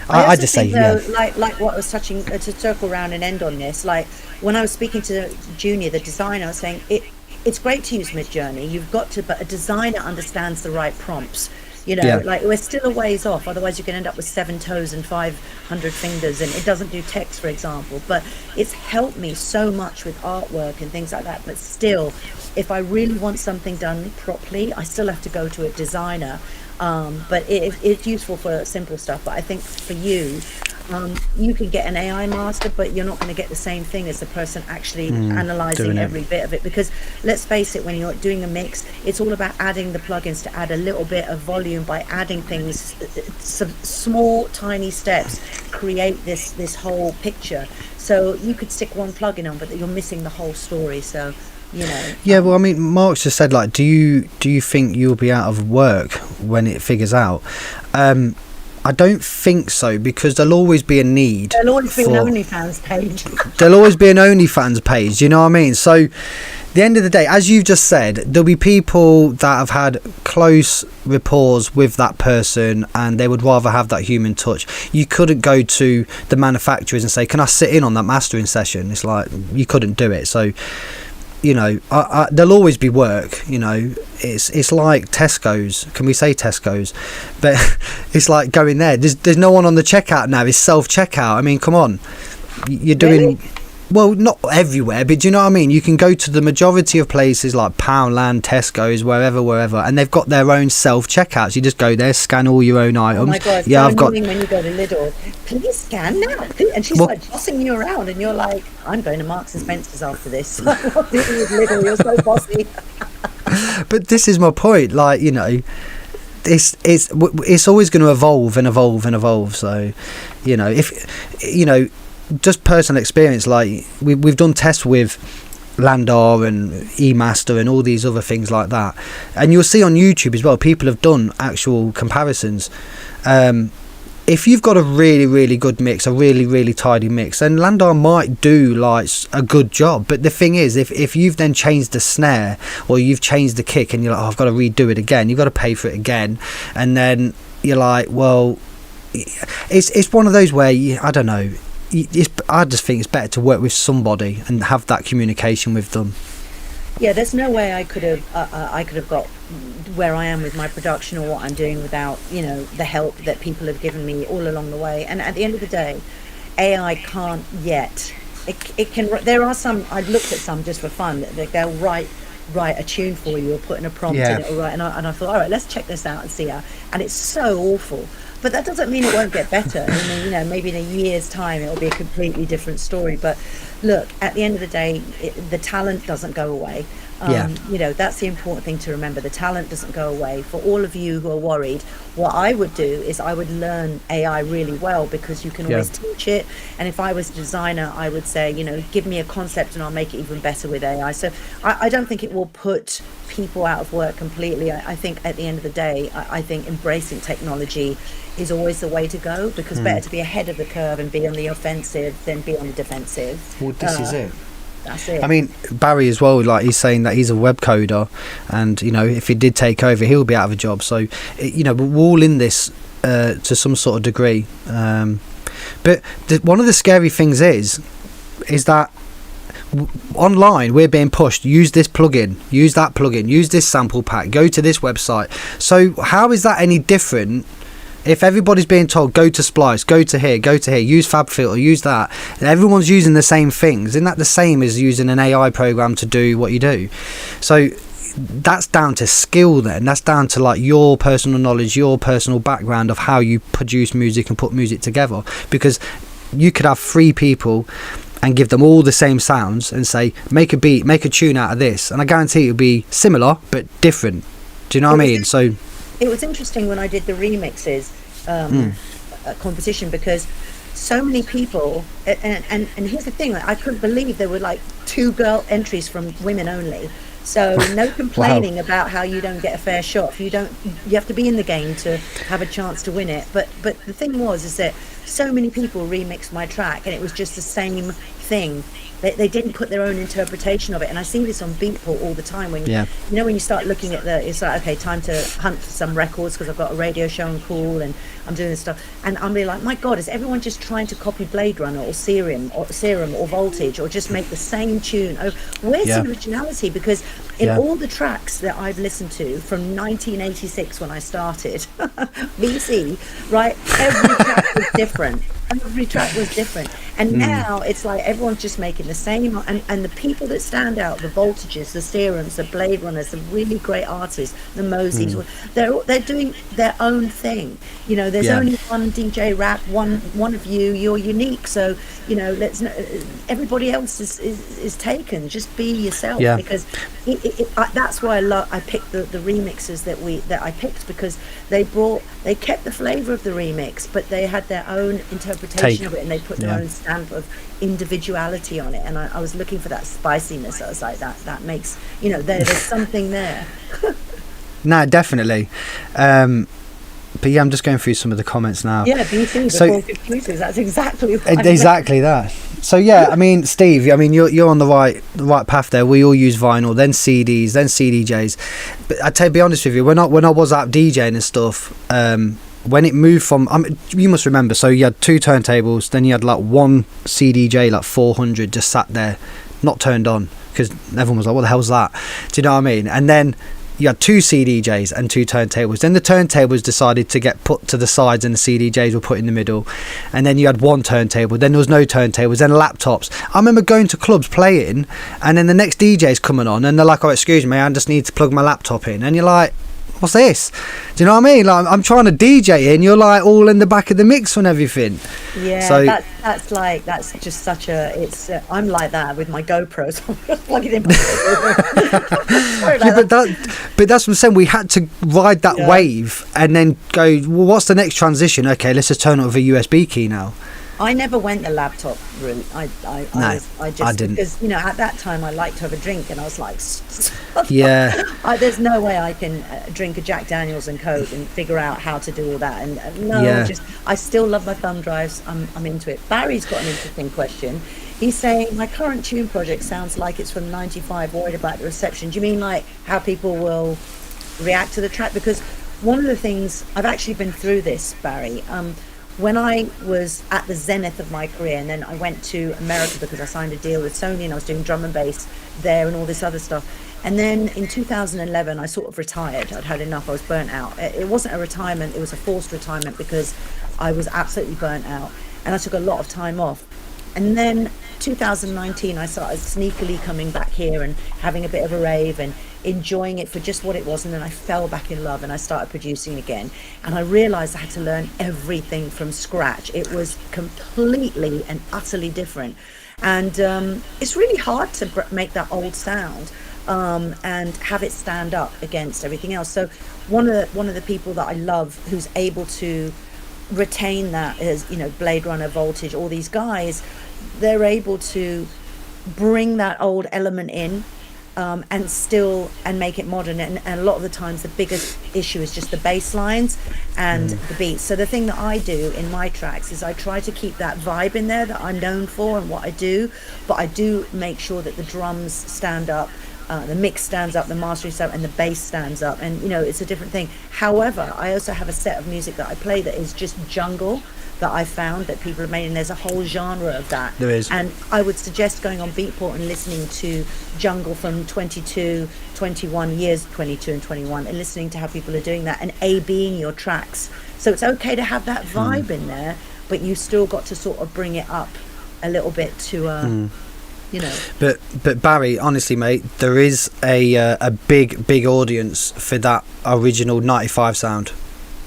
I just say, though, yeah, like what I was touching, to circle around and end on this, like when I was speaking to Junior, the designer, I was saying it's great to use Midjourney, you've got to, but a designer understands the right prompts. You know, Yeah. like we're still a ways off. Otherwise, you can end up with 7 toes and 500 fingers, and it doesn't do text, for example. But it's helped me so much with artwork and things like that. But still, if I really want something done properly, I still have to go to a designer. But it's useful for simple stuff. But I think for you, you can get an AI master, but you're not going to get the same thing as the person actually analyzing doing it. every bit of it. Because let's face it, when you're doing a mix, it's all about adding the plugins to add a little bit of volume by adding things, some small, tiny steps create this whole picture. So you could stick one plugin on, but you're missing the whole story. So, you know. Yeah, well, I mean, Mark's just said, like, do you think you'll be out of work when it figures out? I don't think so, because there'll always be a need. There'll always be an for- OnlyFans page. There'll always be an OnlyFans page, you know what I mean? So, the end of the day, as you've just said, there'll be people that have had close rapport with that person and they would rather have that human touch. You couldn't go to the manufacturers and say, can I sit in on that mastering session? It's like, you couldn't do it. So, you know, there'll always be work. You know, it's like Tesco's. Can we say Tesco's? But it's like going there. There's no one on the checkout now. It's self checkout. I mean, come on, you're doing. Really? Well, not everywhere, but do you know what I mean? You can go to the majority of places like Poundland, Tesco's, wherever, and they've got their own self-checkouts. You just go there, scan all your own items. Oh my God, yeah, so I've got. annoying when you go to Lidl. Please scan now. And she's Well- like bossing you around, and you're like, I'm going to Marks and Spencer's after this. What do you do with Lidl? You're so bossy. But this is my point. Like, you know, it's always going to evolve and evolve and evolve. So, you know, if you know, just personal experience, like we've done tests with Landar and eMaster and all these other things like that, and you'll see on YouTube as well, people have done actual comparisons. If you've got a really, really good mix, a really, really tidy mix, then Landar might do like a good job. But the thing is, if you've then changed the snare or you've changed the kick and you're like, oh, I've got to redo it again, you've got to pay for it again, and then you're like, well, it's one of those where I don't know. I just think it's better to work with somebody and have that communication with them. Yeah, there's no way I could have got where I am with my production or what I'm doing without, you know, the help that people have given me all along the way. And at the end of the day, AI can't yet. It can. There are some. I've looked at some just for fun. That they'll write a tune for you or put in a prompt Yeah. in it, or and I thought, all right, let's check this out and see how. And it's so awful. But that doesn't mean it won't get better. I mean, you know, maybe in a year's time it'll be a completely different story. But look, at the end of the day, the talent doesn't go away. Yeah. You know, that's the important thing to remember. The talent doesn't go away. For all of you who are worried, what I would do is I would learn AI really well, because you can always teach it. And if I was a designer, I would say, you know, give me a concept and I'll make it even better with AI. So I don't think it will put people out of work completely. I think at the end of the day, I think embracing technology is always the way to go, because better to be ahead of the curve and be on the offensive than be on the defensive. Well, this is it. That's it. I mean, Barry as well, like he's saying that he's a web coder, and you know, if he did take over, he'll be out of a job. So, you know, we're all in this to some sort of degree. But one of the scary things is that online we're being pushed, use this plugin, use that plugin, use this sample pack, go to this website. So how is that any different? If everybody's being told, go to Splice, go to here, use FabFilter, use that, and everyone's using the same things, isn't that the same as using an AI program to do what you do? So that's down to skill then. That's down to like your personal knowledge, your personal background of how you produce music and put music together. Because you could have 3 people and give them all the same sounds and say, make a beat, make a tune out of this. And I guarantee it'll be similar, but different. Do you know what I mean? So it was interesting when I did the remixes competition, because so many people, and here's the thing, like, I couldn't believe there were like 2 girl entries from women only. So no complaining about how you don't get a fair shot. You have to be in the game to have a chance to win it. But the thing is that so many people remixed my track, and it was just the same thing. They didn't put their own interpretation of it, and I see this on Beatport all the time. When when you start looking at it's like, okay, time to hunt for some records because I've got a radio show and cool, and I'm doing this stuff, and I'm really like, my God, is everyone just trying to copy Blade Runner or Serum or Voltage, or just make the same tune? Oh, where's the originality? Because in all the tracks that I've listened to from 1986 when I started, BC, right, every track was different. Every track was different, and now it's like everyone's just making the same, and the people that stand out, the Voltages, the Serums, the Blade Runners, the really great artists, the Moseys, they're doing their own thing. You know, there's only one DJ rap, one of you're unique, so let's everybody else is taken. Just be yourself, because that's why I picked the remixes that I picked, because they kept the flavor of the remix, but they had their own interpretation of it, and they put their own stamp of individuality on it. And I was looking for that spiciness. I was like, that makes there's something there. No, definitely. But I'm just going through some of the comments now. Yeah, BT, so computers, that's exactly what exactly that. So I mean, Steve, you're on the right path there. We all use vinyl, then CDs, then CDJs. But to be honest with you, when I was out DJing and stuff, when it moved from, you must remember, so you had 2 turntables, then you had like 1 CDJ, like 400, just sat there, not turned on, because everyone was like, what the hell's that? Do you know what I mean? And then you had 2 CDJs and 2 turntables. Then the turntables decided to get put to the sides and the CDJs were put in the middle. And then you had 1 turntable. Then there was no turntables. Then laptops. I remember going to clubs playing, and then the next DJ's coming on, and they're like, oh, excuse me, I just need to plug my laptop in. And you're like, what's this? Do you know what I mean? Like, I'm trying to DJ and you're like all in the back of the mix and everything. Yeah, so that's just such a. I'm like that with my GoPro, so I'm just plugging in. But that's what I'm saying. We had to ride that wave and then go, well, what's the next transition? Okay, let's just turn it with a USB key now. I never went the laptop route. I didn't, because at that time I liked to have a drink, and I was like, there's no way I can drink a Jack Daniels and Coke and figure out how to do all that. And I still love my thumb drives. I'm into it. Barry's got an interesting question. He's saying, my current tune project sounds like it's from '95. Worried about the reception. Do you mean like how people will react to the track? Because one of the things, I've actually been through this, Barry. When I was at the zenith of my career, and then I went to America because I signed a deal with Sony, and I was doing drum and bass there and all this other stuff. And then in 2011, I sort of retired. I'd had enough. I was burnt out. It wasn't a retirement. It was a forced retirement, because I was absolutely burnt out, and I took a lot of time off. And then 2019, I started sneakily coming back here and having a bit of a rave and enjoying it for just what it was. And then I fell back in love and I started producing again. And I realized I had to learn everything from scratch. It was completely and utterly different. And it's really hard to make that old sound and have it stand up against everything else. So one of the people that I love who's able to retain that is, Blade Runner, Voltage, all these guys, they're able to bring that old element in and make it modern, and a lot of the times the biggest issue is just the bass lines and the beats. So the thing that I do in my tracks is I try to keep that vibe in there that I'm known for and what I do, but I do make sure that the drums stand up, the mix stands up, the mastering stands up, and the bass stands up, and it's a different thing. However, I also have a set of music that I play that is just jungle, that I found that people have made, and there's a whole genre of that. There is. And I would suggest going on Beatport and listening to jungle from 22, 21 years, 22 and 21, and listening to how people are doing that and A-Bing your tracks. So it's okay to have that vibe in there, but you still got to sort of bring it up a little bit to But Barry, honestly, mate, there is a big audience for that original '95 sound.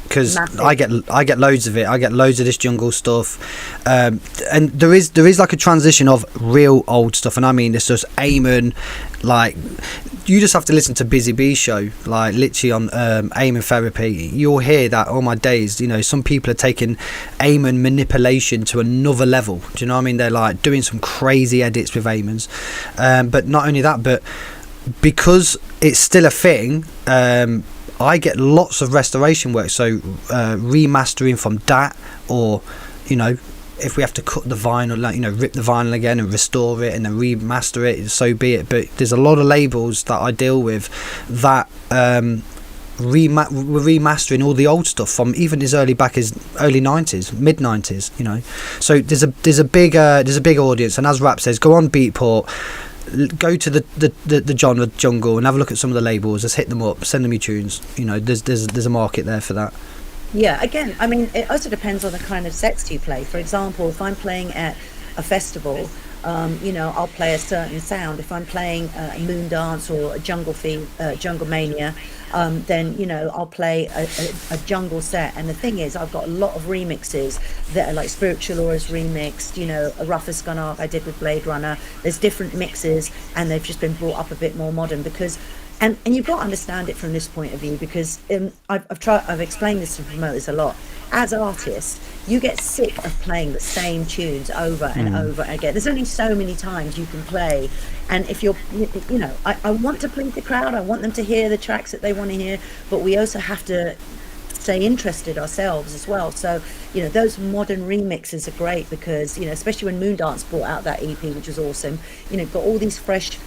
because Massive. I get loads of it. I get loads of this jungle stuff, and there is like a transition of real old stuff, and I mean it's just Eamon, like you just have to listen to Busy Bee's show, like literally on Eamon Therapy. You'll hear that, oh my days, you know, some people are taking Eamon manipulation to another level. Do you know what I mean? They're like doing some crazy edits with Eamon's, but not only that, but because it's still a thing, I get lots of restoration work, so remastering from that, or you know, if we have to cut the vinyl, like, you know, rip the vinyl again and restore it and then remaster it, so be it. But there's a lot of labels that I deal with that we're remastering all the old stuff from even as early back as early 90s, mid 90s, you know. So there's a big audience, and as Rap says, go on Beatport, go to the genre jungle and have a look at some of the labels, just hit them up, send them your tunes. You know, there's a market there for that. Yeah, again, I mean, it also depends on the kind of sets you play. For example, if I'm playing at a festival, you know, I'll play a certain sound. If I'm playing a moon dance or a jungle jungle mania, then, you know, I'll play a jungle set. And the thing is, I've got a lot of remixes that are like Spiritual Auras remixed, you know, a Roughest Gone Arc I did with Blade Runner. There's different mixes, and they've just been brought up a bit more modern because... And you've got to understand it from this point of view, because I've explained this to promoters a lot. As artists, you get sick of playing the same tunes over and over again. There's only so many times you can play, and if you're, you know, I want to please the crowd. I want them to hear the tracks that they want to hear, but we also have to stay interested ourselves as well. So, you know, those modern remixes are great because, you know, especially when Moondance brought out that EP, which was awesome. You know, got all these fresh.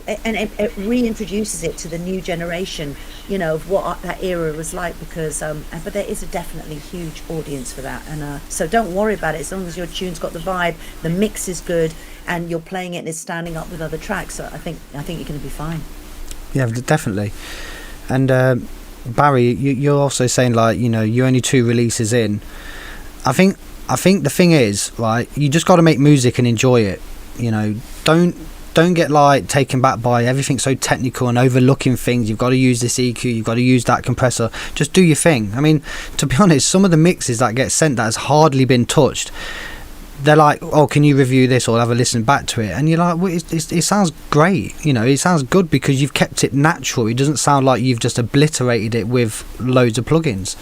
And it reintroduces it to the new generation, you know, of what that era was like, because but there is a definitely huge audience for that, and so don't worry about it as long as your tune's got the vibe, the mix is good, and you're playing it and it's standing up with other tracks. So I think you're going to be fine. Yeah, definitely. And Barry, you're also saying, like, you know, you're only 2 releases in. I think the thing is, right, you just got to make music and enjoy it. You know, don't get like taken back by everything so technical and overlooking things. You've got to use this EQ, you've got to use that compressor. Just do your thing. I mean, to be honest, some of the mixes that get sent that has hardly been touched, they're like, oh, can you review this or have a listen back to it? And you're like, well, it sounds great. You know, it sounds good because you've kept it natural. It doesn't sound like you've just obliterated it with loads of plugins.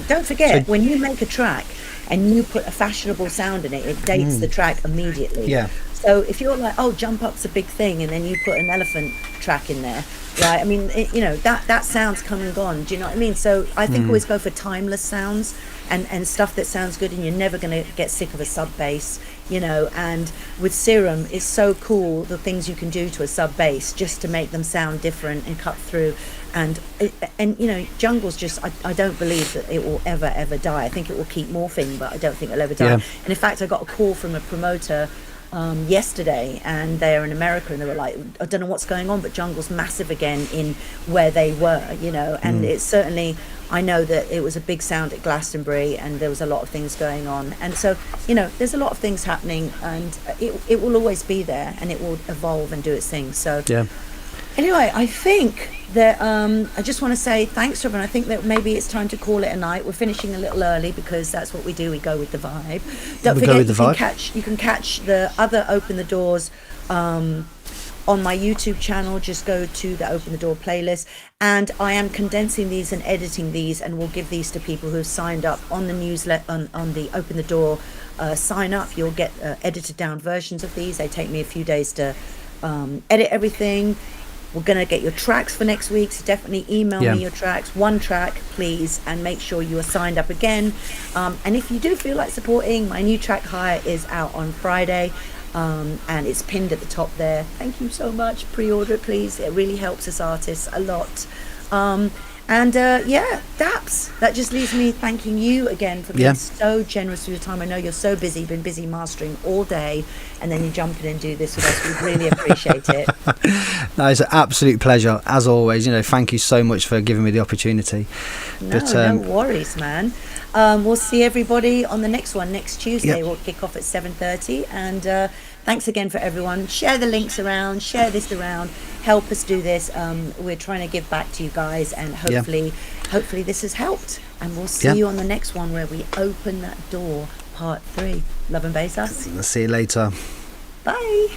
Don't forget, when you make a track and you put a fashionable sound in it, it dates the track immediately. Yeah. So if you're like, oh, Jump Up's a big thing, and then you put an elephant track in there, right? I mean, you know, that sound's come and gone. Do you know what I mean? So I think always go for timeless sounds and stuff that sounds good, and you're never going to get sick of a sub bass, you know. And with Serum, it's so cool the things you can do to a sub bass just to make them sound different and cut through. And you know, jungle's just, I don't believe that it will ever die. I think it will keep morphing, but I don't think it'll ever die. Yeah. And in fact, I got a call from a promoter yesterday, and they're in America, and they were like, I don't know what's going on, but jungle's massive again in where they were, you know. And it's certainly, I know that it was a big sound at Glastonbury, and there was a lot of things going on, and so, you know, there's a lot of things happening, and it will always be there, and it will evolve and do its thing. So yeah. Anyway, I think that I just want to say thanks to everyone. I think that maybe it's time to call it a night. We're finishing a little early because that's what we do. We go with the vibe. Don't forget, you can catch the other Open the Doors on my YouTube channel. Just go to the Open the Door playlist, and I am condensing these and editing these, and we'll give these to people who have signed up on the newsletter on the Open the Door sign up. You'll get edited down versions of these. They take me a few days to edit everything. We're going to get your tracks for next week, so definitely email me your tracks, 1 track, please, and make sure you are signed up again. And if you do feel like supporting, my new track Higher is out on Friday, and it's pinned at the top there. Thank you so much. Pre-order it, please. It really helps us artists a lot. And Dapz, that just leaves me thanking you again for being so generous with your time. I know you're so busy, been busy mastering all day, and then you jump in and do this with us. We really appreciate it. No, it's an absolute pleasure, as always. You know, thank you so much for giving me the opportunity. No worries, man. We'll see everybody on the next one next Tuesday. Yep. We'll kick off at 7:30. And thanks again for everyone. Share the links around. Share this around. Help us do this. We're trying to give back to you guys, and hopefully this has helped. And we'll see you on the next one where we open that door, part 3. Love and bass us. See you later. Bye.